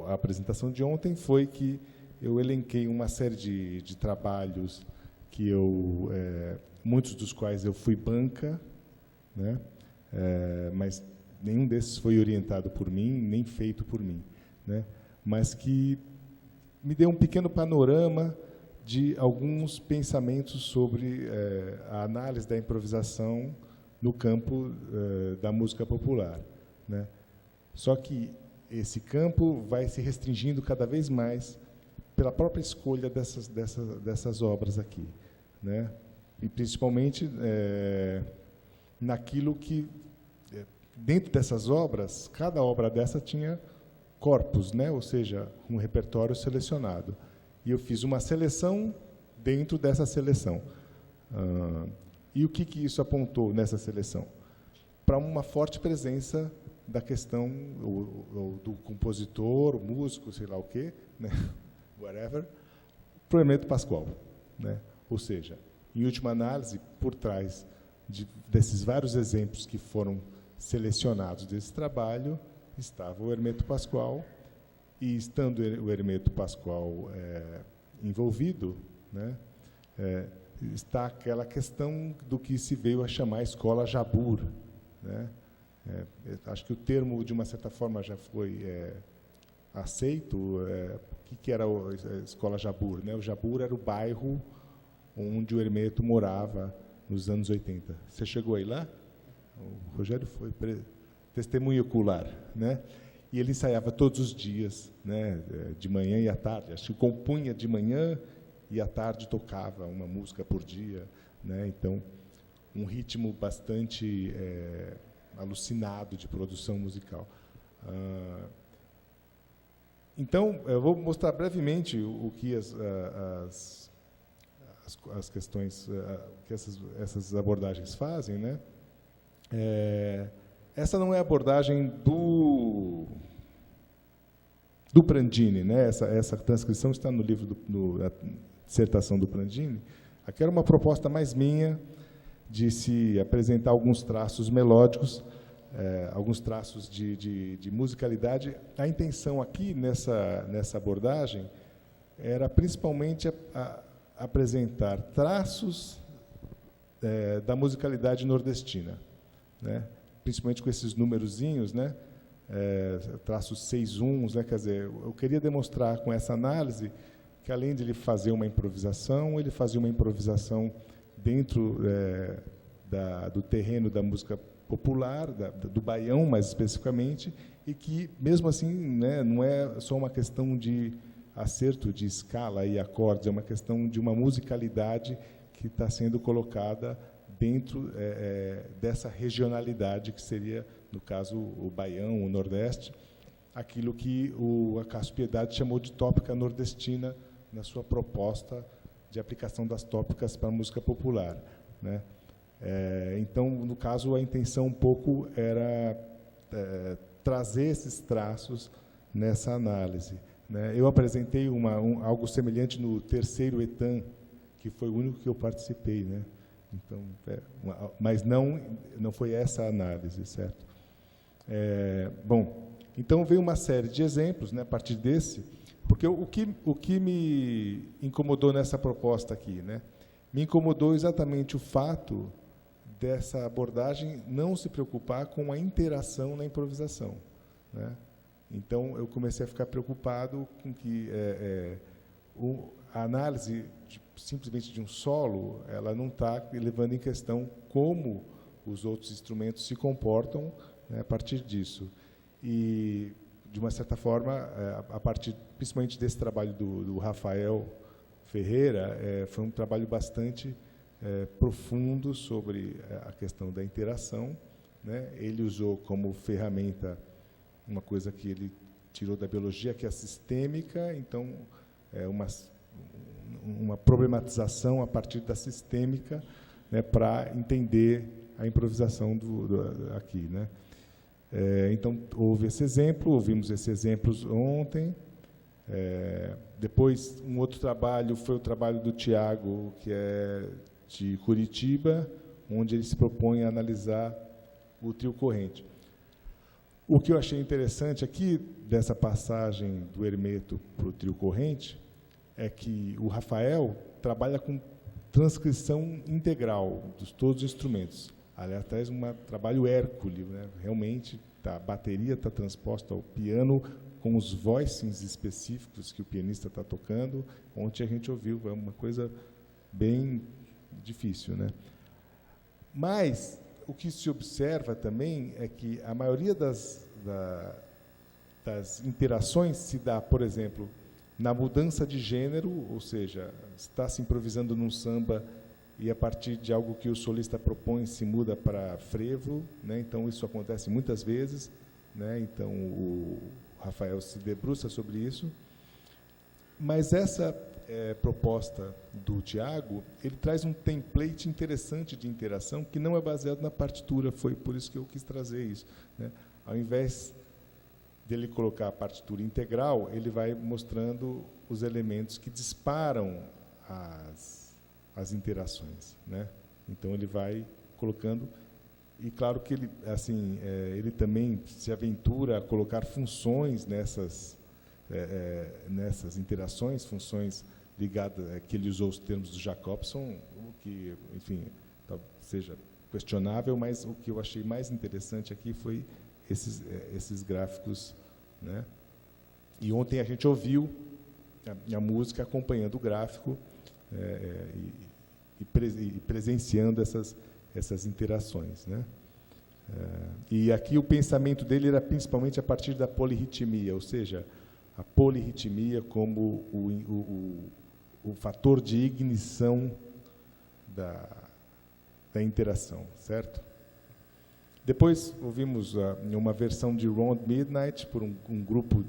a apresentação de ontem foi que eu elenquei uma série de trabalhos que muitos dos quais eu fui banca, né? Mas nenhum desses foi orientado por mim, nem feito por mim, né? Mas que me deu um pequeno panorama de alguns pensamentos sobre a análise da improvisação no campo da música popular, né? Só que esse campo vai se restringindo cada vez mais pela própria escolha dessas obras aqui, né? E principalmente naquilo que, dentro dessas obras, cada obra dessa tinha corpus, né? Ou seja, um repertório selecionado. E eu fiz uma seleção dentro dessa seleção. E o que isso apontou nessa seleção? Para uma forte presença da questão do compositor, o músico, sei lá o quê, né? Whatever, para o Hermeto Pascoal, né? Ou seja, em última análise, por trás desses vários exemplos que foram selecionados desse trabalho, estava o Hermeto Pascoal, e estando o Hermeto Pascoal envolvido, né, está aquela questão do que se veio a chamar a escola Jabur, né? Acho que o termo, de uma certa forma, já foi aceito. O que era a escola Jabur, né? O Jabur era o bairro onde o Hermeto morava nos anos 80. Você chegou aí lá? O Rogério foi testemunha ocular, né? E ele ensaiava todos os dias, né? De manhã e à tarde. Acho que compunha de manhã e à tarde tocava uma música por dia, né? Então, um ritmo bastante alucinado de produção musical. Então, eu vou mostrar brevemente o que as questões, que essas abordagens fazem, né? Essa não é a abordagem do Prandini, né? Essa transcrição está no livro da dissertação do Prandini. Aqui era uma proposta mais minha de se apresentar alguns traços melódicos, alguns traços de musicalidade. A intenção aqui, nessa abordagem, era principalmente apresentar traços da musicalidade nordestina, né? Principalmente com esses numerozinhos, né? Traços 6/1, né? Quer dizer, eu queria demonstrar com essa análise que, além de ele fazer uma improvisação, ele fazia uma improvisação dentro do terreno da música popular, do baião, mais especificamente, e que, mesmo assim, né, não é só uma questão de acerto de escala e acordes, é uma questão de uma musicalidade que está sendo colocada dentro dessa regionalidade, que seria, no caso, o Baião, o Nordeste, aquilo que o Acácio Piedade chamou de tópica nordestina na sua proposta de aplicação das tópicas para a música popular, né? Então, no caso, a intenção um pouco era trazer esses traços nessa análise, né? Eu apresentei algo semelhante no terceiro ETAM, que foi o único que eu participei, né? Então, mas não foi essa a análise, certo? Bom, então veio uma série de exemplos, né, a partir desse, porque o que me incomodou nessa proposta aqui, né? Me incomodou exatamente o fato dessa abordagem não se preocupar com a interação na improvisação, né? Então, eu comecei a ficar preocupado com que a análise simplesmente de um solo, ela não está levando em questão como os outros instrumentos se comportam, né, a partir disso. E, de uma certa forma, a partir, principalmente desse trabalho do Rafael Ferreira, foi um trabalho bastante profundo sobre a questão da interação, né? Ele usou como ferramenta uma coisa que ele tirou da biologia, que é a sistêmica, então, uma problematização a partir da sistêmica, né, para entender a improvisação aqui, né? Então, houve esse exemplo, ouvimos esses exemplos ontem. Depois, um outro trabalho foi o trabalho do Tiago, que é de Curitiba, onde ele se propõe a analisar o trio corrente. O que eu achei interessante aqui, dessa passagem do Hermeto para o trio corrente, é que o Rafael trabalha com transcrição integral de todos os instrumentos. Aliás, um trabalho hércules, né? Realmente, a bateria está transposta ao piano com os voicings específicos que o pianista está tocando. Ontem a gente ouviu, é uma coisa bem difícil, né? Mas o que se observa também é que a maioria das interações se dá, por exemplo, na mudança de gênero, ou seja, está se improvisando num samba e a partir de algo que o solista propõe se muda para frevo, né? Então isso acontece muitas vezes, né? Então o Rafael se debruça sobre isso. Mas essa proposta do Tiago, ele traz um template interessante de interação que não é baseado na partitura, foi por isso que eu quis trazer isso, né? Ao invés dele colocar a partitura integral, ele vai mostrando os elementos que disparam as interações, né? Então ele vai colocando, e claro que ele, assim, ele também se aventura a colocar funções nessas interações, funções ligadas, que ele usou os termos do Jacobson, o que, enfim, seja questionável, mas o que eu achei mais interessante aqui foi esses gráficos, né? E ontem a gente ouviu a música acompanhando o gráfico e presenciando essas interações, né? E aqui o pensamento dele era principalmente a partir da polirritmia, ou seja, a polirritmia como o fator de ignição da interação, certo? Depois ouvimos uma versão de Round Midnight por um grupo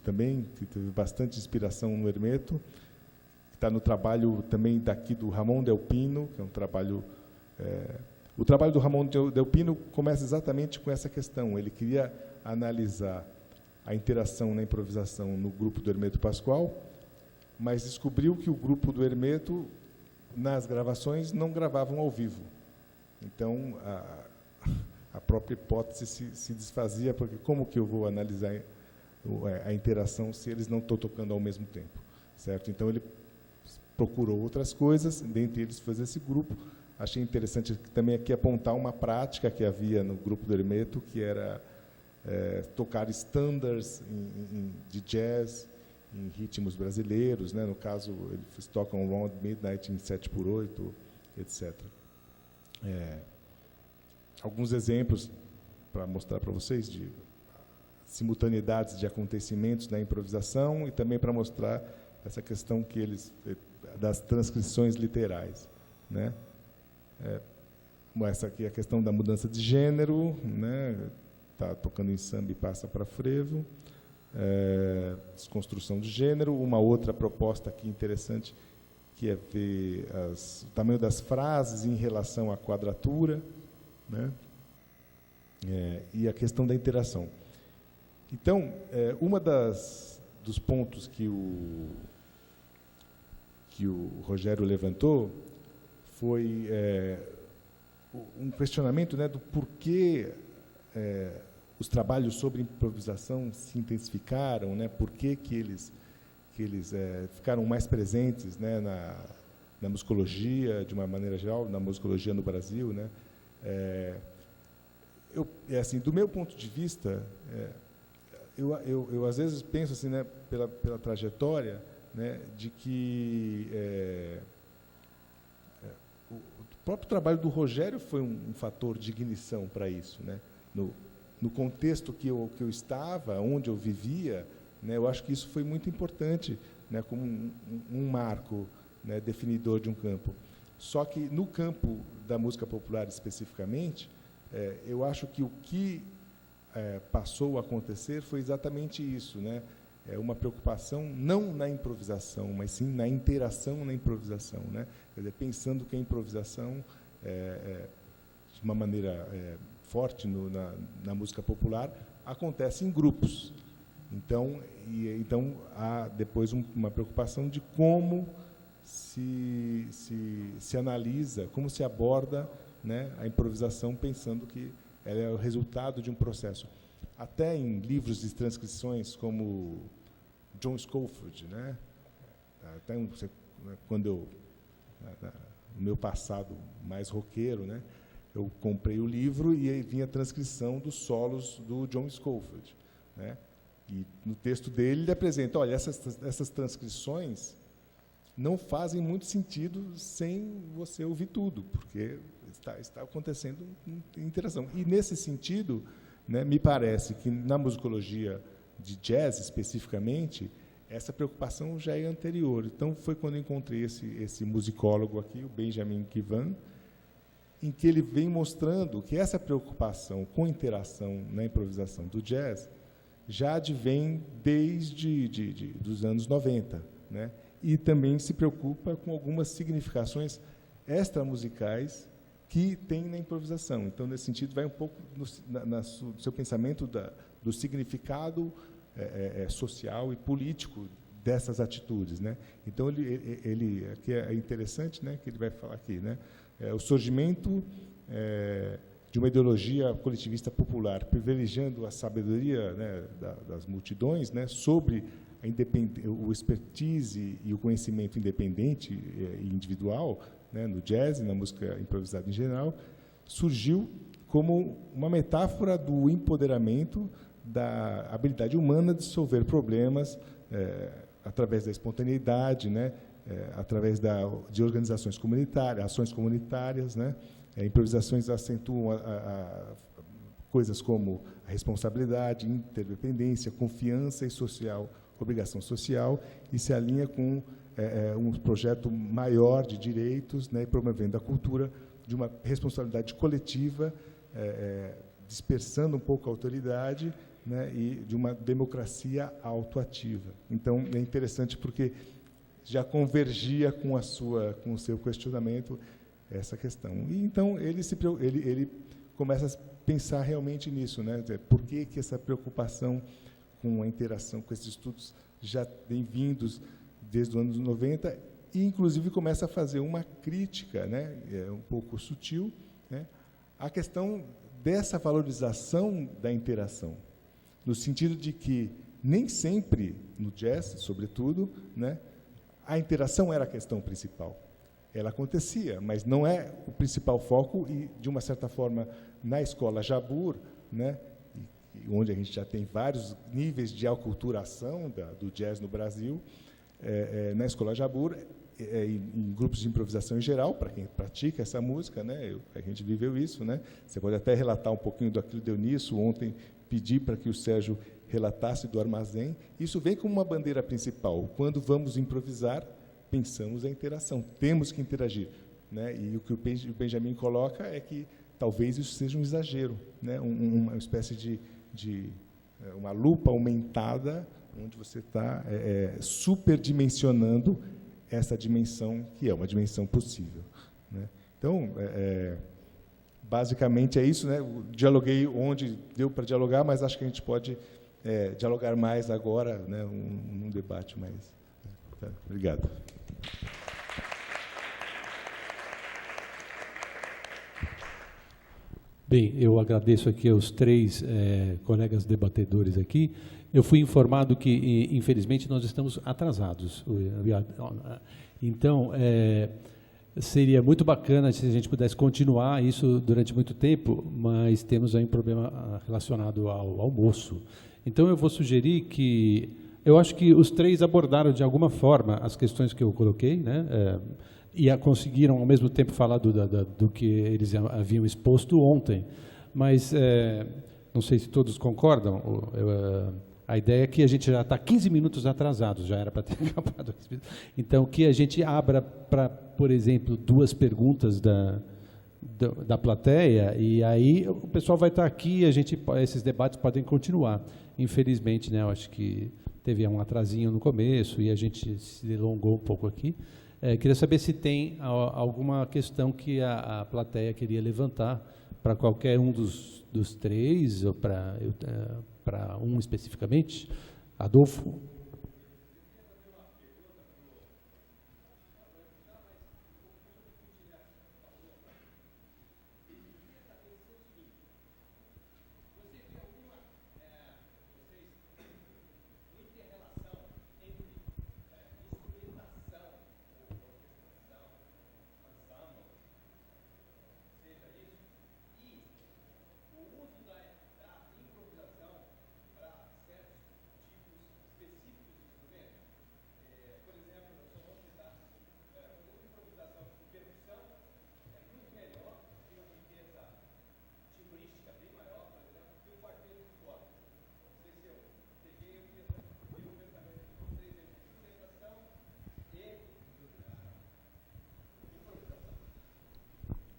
também que teve bastante inspiração no Hermeto, que está no trabalho também daqui do Ramon Del Pino, que é um trabalho... o trabalho do Ramon Del Pino começa exatamente com essa questão. Ele queria analisar a interação na improvisação no grupo do Hermeto Pascoal, mas descobriu que o grupo do Hermeto, nas gravações, não gravavam ao vivo. Então, a própria hipótese se desfazia, porque como que eu vou analisar a interação se eles não estão tocando ao mesmo tempo, certo? Então, ele procurou outras coisas, dentre eles fez esse grupo. Achei interessante também aqui apontar uma prática que havia no grupo do Hermeto, que era tocar standards de jazz em ritmos brasileiros, né? No caso, eles tocam Round Midnight em 7/8, etc. Alguns exemplos para mostrar para vocês de simultaneidades de acontecimentos na improvisação e também para mostrar essa questão que eles das transcrições literais, né? Essa aqui é a questão da mudança de gênero, né? Tá tocando em samba e passa para frevo. Desconstrução de gênero. Uma outra proposta aqui interessante, que é ver o tamanho das frases em relação à quadratura, né? E a questão da interação. Então, uma dos pontos que o Rogério levantou foi um questionamento, né, do porquê os trabalhos sobre improvisação se intensificaram, né, por que eles ficaram mais presentes, né, na musicologia, de uma maneira geral, na musicologia no Brasil, né. Assim, do meu ponto de vista, eu às vezes penso assim, né, pela trajetória, né, de que o próprio trabalho do Rogério foi um fator de ignição para isso, né, no contexto que eu estava, onde eu vivia, né, eu acho que isso foi muito importante, né, como um marco, né, definidor de um campo. Só que no campo da música popular especificamente, eu acho que o que passou a acontecer foi exatamente isso, né? Uma preocupação não na improvisação, mas sim na interação na improvisação, né? Quer dizer, pensando que a improvisação, de uma maneira forte na música popular, acontece em grupos. Então há depois uma preocupação de como se analisa, como se aborda, né, a improvisação, pensando que ela é o resultado de um processo. Até em livros de transcrições como John Scofield, né? Até quando no meu passado mais roqueiro, né, eu comprei o livro e aí vinha a transcrição dos solos do John Scofield, né? E no texto dele ele apresenta, olha, essas transcrições não fazem muito sentido sem você ouvir tudo, porque está acontecendo interação. E, nesse sentido, né, me parece que, na musicologia de jazz, especificamente, essa preocupação já é anterior. Então, foi quando eu encontrei esse musicólogo aqui, o Benjamin Kivan, em que ele vem mostrando que essa preocupação com interação na improvisação do jazz já advém desde dos anos 90, né? E também se preocupa com algumas significações extramusicais que tem na improvisação. Então, nesse sentido, vai um pouco no seu pensamento do significado social e político dessas atitudes, né? Então, ele aqui é interessante, né, que ele vai falar aqui, né, o surgimento de uma ideologia coletivista popular, privilegiando a sabedoria, né, das multidões, né, sobre o expertise e o conhecimento independente e individual, né, no jazz e na música improvisada em geral, surgiu como uma metáfora do empoderamento da habilidade humana de dissolver problemas através da espontaneidade, né, através de organizações comunitárias, ações comunitárias, né. Improvisações acentuam coisas como a responsabilidade, interdependência, confiança e obrigação social, e se alinha com um projeto maior de direitos, né, promovendo a cultura de uma responsabilidade coletiva, dispersando um pouco a autoridade, né, e de uma democracia autoativa. Então, é interessante porque já convergia com o seu questionamento essa questão. E, então, ele começa a pensar realmente nisso, né? Por que essa preocupação com a interação, com esses estudos já vem vindos desde os anos 90, e, inclusive, começa a fazer uma crítica, né, um pouco sutil, né, à questão dessa valorização da interação, no sentido de que nem sempre, no jazz, sobretudo, né, a interação era a questão principal. Ela acontecia, mas não é o principal foco, e, de uma certa forma, na escola Jabur, né, onde a gente já tem vários níveis de aculturação do jazz no Brasil, na escola Jabur, em grupos de improvisação em geral, para quem pratica essa música, né, a gente viveu isso, né. Você pode até relatar um pouquinho daquilo que deu nisso. Ontem pedi para que o Sérgio relatasse do armazém. Isso vem como uma bandeira principal. Quando vamos improvisar, pensamos a interação, temos que interagir, né? E o que o Benjamin coloca é que talvez isso seja um exagero, né? Uma espécie de uma lupa aumentada, onde você está superdimensionando essa dimensão, que é uma dimensão possível, né? Então, basicamente é isso, né? Eu dialoguei onde deu para dialogar, mas acho que a gente pode dialogar mais agora, né? Num debate mais. Tá? Obrigado. Bem, eu agradeço aqui aos 3 colegas debatedores aqui. Eu fui informado que, infelizmente, nós estamos atrasados. Então, seria muito bacana se a gente pudesse continuar isso durante muito tempo, mas temos aí um problema relacionado ao almoço. Então, eu vou sugerir que... Eu acho que os 3 abordaram, de alguma forma, as questões que eu coloquei, né? E conseguiram, ao mesmo tempo, falar do que eles haviam exposto ontem. Mas, não sei se todos concordam, a ideia é que a gente já está 15 minutos atrasados, já era para ter acabado. Então, que a gente abra para, por exemplo, 2 perguntas da plateia, e aí o pessoal vai estar aqui e esses debates podem continuar. Infelizmente, né, eu acho que teve um atrasinho no começo e a gente se delongou um pouco aqui. Queria saber se tem alguma questão que a plateia queria levantar para qualquer um dos 3, ou para um especificamente. Adolfo?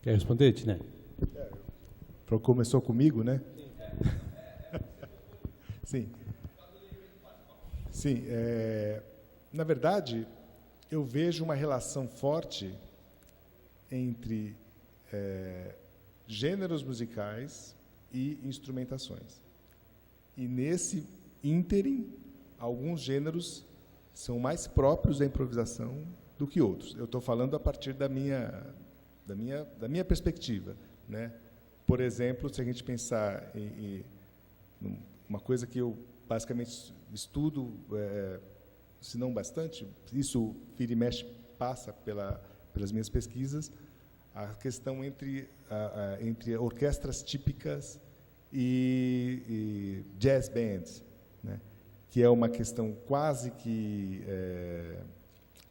Quer responder, Tiné? Começou comigo, né? Sim. Sim. Na verdade, eu vejo uma relação forte entre gêneros musicais e instrumentações. E nesse ínterim, alguns gêneros são mais próprios da improvisação do que outros. Eu estou falando a partir da minha perspectiva, né? Por exemplo, se a gente pensar em uma coisa que eu basicamente estudo, se não bastante, isso vira e mexe passa pelas minhas pesquisas, a questão entre orquestras típicas e jazz bands, né? Que é uma questão quase que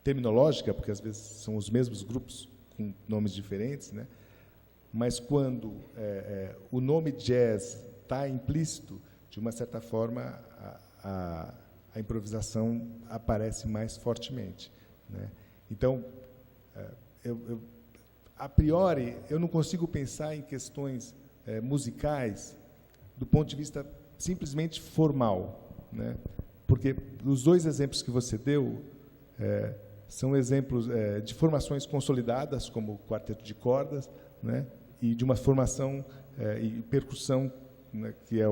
terminológica, porque às vezes são os mesmos grupos com nomes diferentes, né? Mas quando o nome jazz está implícito, de uma certa forma, a improvisação aparece mais fortemente, né? Então, a priori, eu não consigo pensar em questões musicais do ponto de vista simplesmente formal, né? Porque os 2 exemplos que você deu são exemplos de formações consolidadas, como o quarteto de cordas, né? E de uma formação e percussão, né? Que é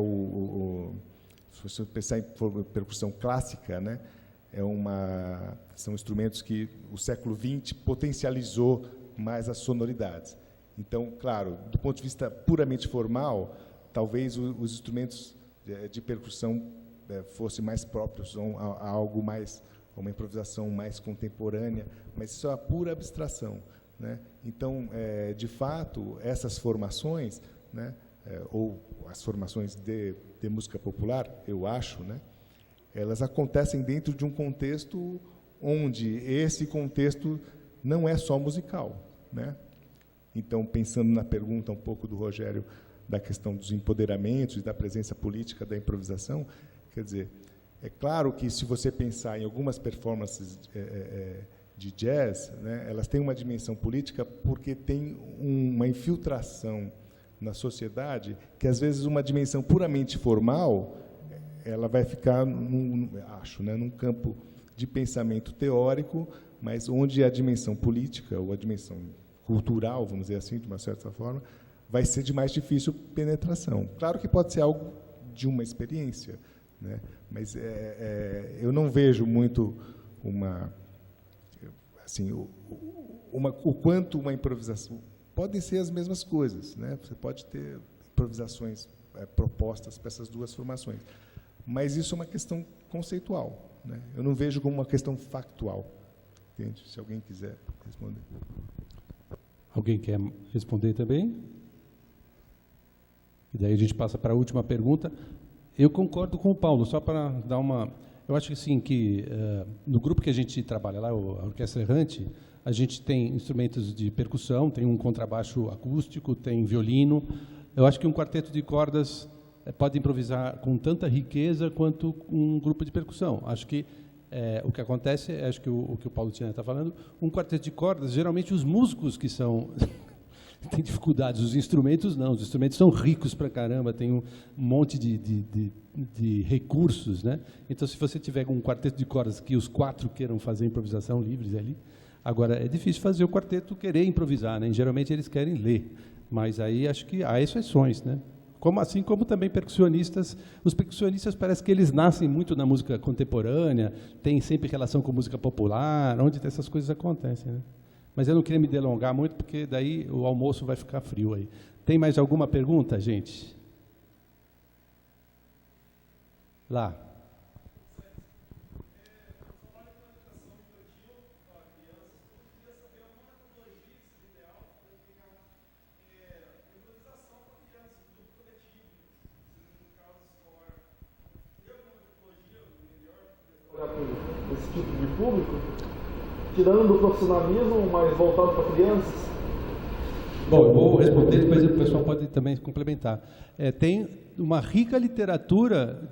se você pensar em percussão clássica, né? São instrumentos que o século XX potencializou mais as sonoridades. Então, claro, do ponto de vista puramente formal, talvez os instrumentos de percussão fossem mais próprios a algo mais, uma improvisação mais contemporânea, mas isso é uma pura abstração, né? Então, de fato, essas formações, né, ou as formações de música popular, eu acho, né, elas acontecem dentro de um contexto onde esse contexto não é só musical, né? Então, pensando na pergunta um pouco do Rogério da questão dos empoderamentos e da presença política da improvisação, Quer dizer, é claro que se você pensar em algumas performances de jazz, né, elas têm uma dimensão política porque tem uma infiltração na sociedade que, às vezes, uma dimensão puramente formal, ela vai ficar, num campo de pensamento teórico, mas onde a dimensão política, ou a dimensão cultural, vamos dizer assim, de uma certa forma, vai ser de mais difícil penetração. Claro que pode ser algo de uma experiência, né? Mas eu não vejo muito o quanto uma improvisação... Podem ser as mesmas coisas, né? Você pode ter improvisações propostas para essas duas formações, mas isso é uma questão conceitual, né? Eu não vejo como uma questão factual. Entende? Se alguém quiser responder. Alguém quer responder também? E daí a gente passa para a última pergunta. Eu concordo com o Paulo, só para dar uma... Eu acho que sim, que no grupo que a gente trabalha lá, a Orquestra Errante, a gente tem instrumentos de percussão, tem um contrabaixo acústico, tem violino. Eu acho que um quarteto de cordas pode improvisar com tanta riqueza quanto um grupo de percussão. Acho que o que acontece, acho que o que o Paulo Tiana está falando, um quarteto de cordas, geralmente os músicos que são... têm dificuldades, os instrumentos não, os instrumentos são ricos pra caramba, tem um monte de recursos, né? Então, se você tiver um quarteto de cordas que os 4 queiram fazer improvisação livres ali, agora, é difícil fazer o quarteto querer improvisar, né? Geralmente eles querem ler, mas aí acho que há exceções, né? Assim como também percussionistas, os percussionistas parece que eles nascem muito na música contemporânea, tem sempre relação com música popular, onde essas coisas acontecem, né? Mas eu não queria me delongar muito, porque daí o almoço vai ficar frio aí. Tem mais alguma pergunta, gente? Lá. Esse tipo de público, tirando o profissionalismo, mas voltado para crianças? Bom, eu vou responder, depois o pessoal pode também complementar. Tem uma rica literatura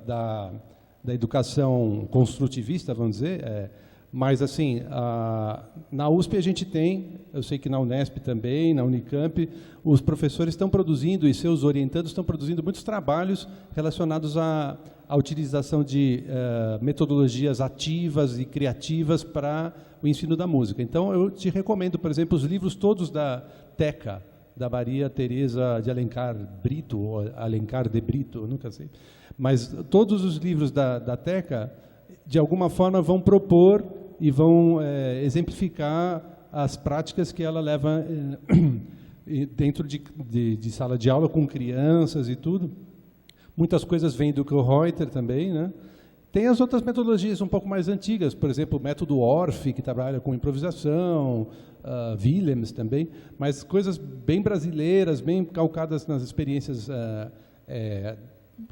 da educação construtivista, vamos dizer, mas, assim, na USP a gente tem, eu sei que na Unesp também, na Unicamp, os professores estão produzindo, e seus orientandos estão produzindo muitos trabalhos relacionados à utilização de metodologias ativas e criativas para o ensino da música. Então, eu te recomendo, por exemplo, os livros todos da Teca, da Maria Teresa de Alencar Brito, ou Alencar de Brito, eu nunca sei. Mas todos os livros da Teca, de alguma forma, vão propor e vão exemplificar as práticas que ela leva dentro de sala de aula com crianças e tudo. Muitas coisas vêm do Reuter também, né? Tem as outras metodologias um pouco mais antigas, por exemplo, o método Orff, que trabalha com improvisação, Willems também, mas coisas bem brasileiras, bem calcadas nas experiências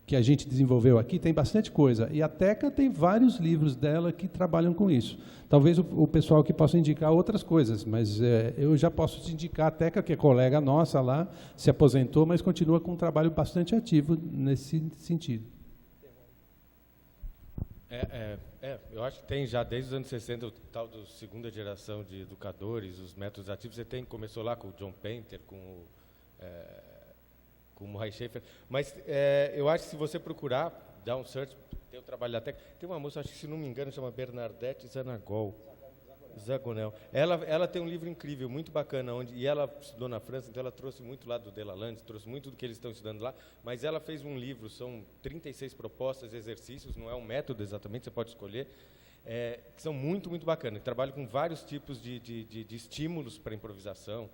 que a gente desenvolveu aqui, tem bastante coisa. E a Teca tem vários livros dela que trabalham com isso. Talvez o pessoal que possa indicar outras coisas, mas eu já posso te indicar a Teca, que é colega nossa lá, se aposentou, mas continua com um trabalho bastante ativo nesse sentido. Eu acho que tem já desde os anos 60 o tal do segunda geração de educadores, os métodos ativos. Começou lá com o John Painter, com o Murray Schafer, mas eu acho que se você procurar, dar um search, tem o trabalho da Teca, tem uma moça, acho que se não me engano, chama Bernadette Zagonel. Ela tem um livro incrível, muito bacana, e ela estudou na França, então ela trouxe muito lá do Delalande, trouxe muito do que eles estão estudando lá, mas ela fez um livro, são 36 propostas, exercícios, não é um método exatamente, você pode escolher, que são muito, muito bacanas, que trabalham com vários tipos de estímulos para improvisação,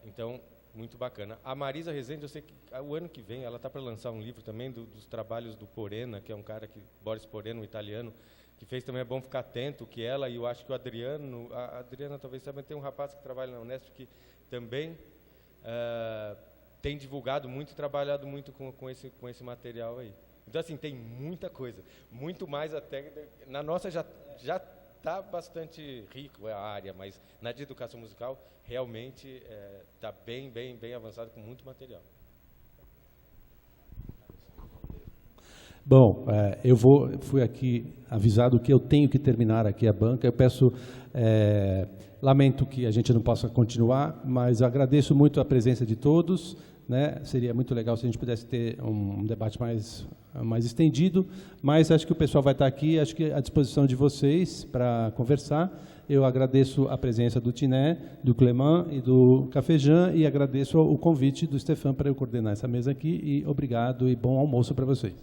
então, muito bacana. A Marisa Rezende, eu sei que o ano que vem ela está para lançar um livro também dos trabalhos do Porena, que é um cara Boris Porena, um italiano, que fez também, é bom ficar atento, que ela e eu acho que o Adriano, a Adriana talvez saiba, tem um rapaz que trabalha na Unesp que também tem divulgado muito e trabalhado muito com esse material aí. Então, assim, tem muita coisa, muito mais até, na nossa já está bastante rico a área, mas na de educação musical realmente está bem avançado, com muito material. Bom, fui aqui avisado que eu tenho que terminar aqui a banca. Eu peço, lamento que a gente não possa continuar, mas agradeço muito a presença de todos, né? Seria muito legal se a gente pudesse ter um debate mais estendido, mas acho que o pessoal vai estar aqui, acho que à disposição de vocês para conversar. Eu agradeço a presença do Tiné, do Clément e do Cafejan, e agradeço o convite do Stefan para eu coordenar essa mesa aqui, e obrigado e bom almoço para vocês.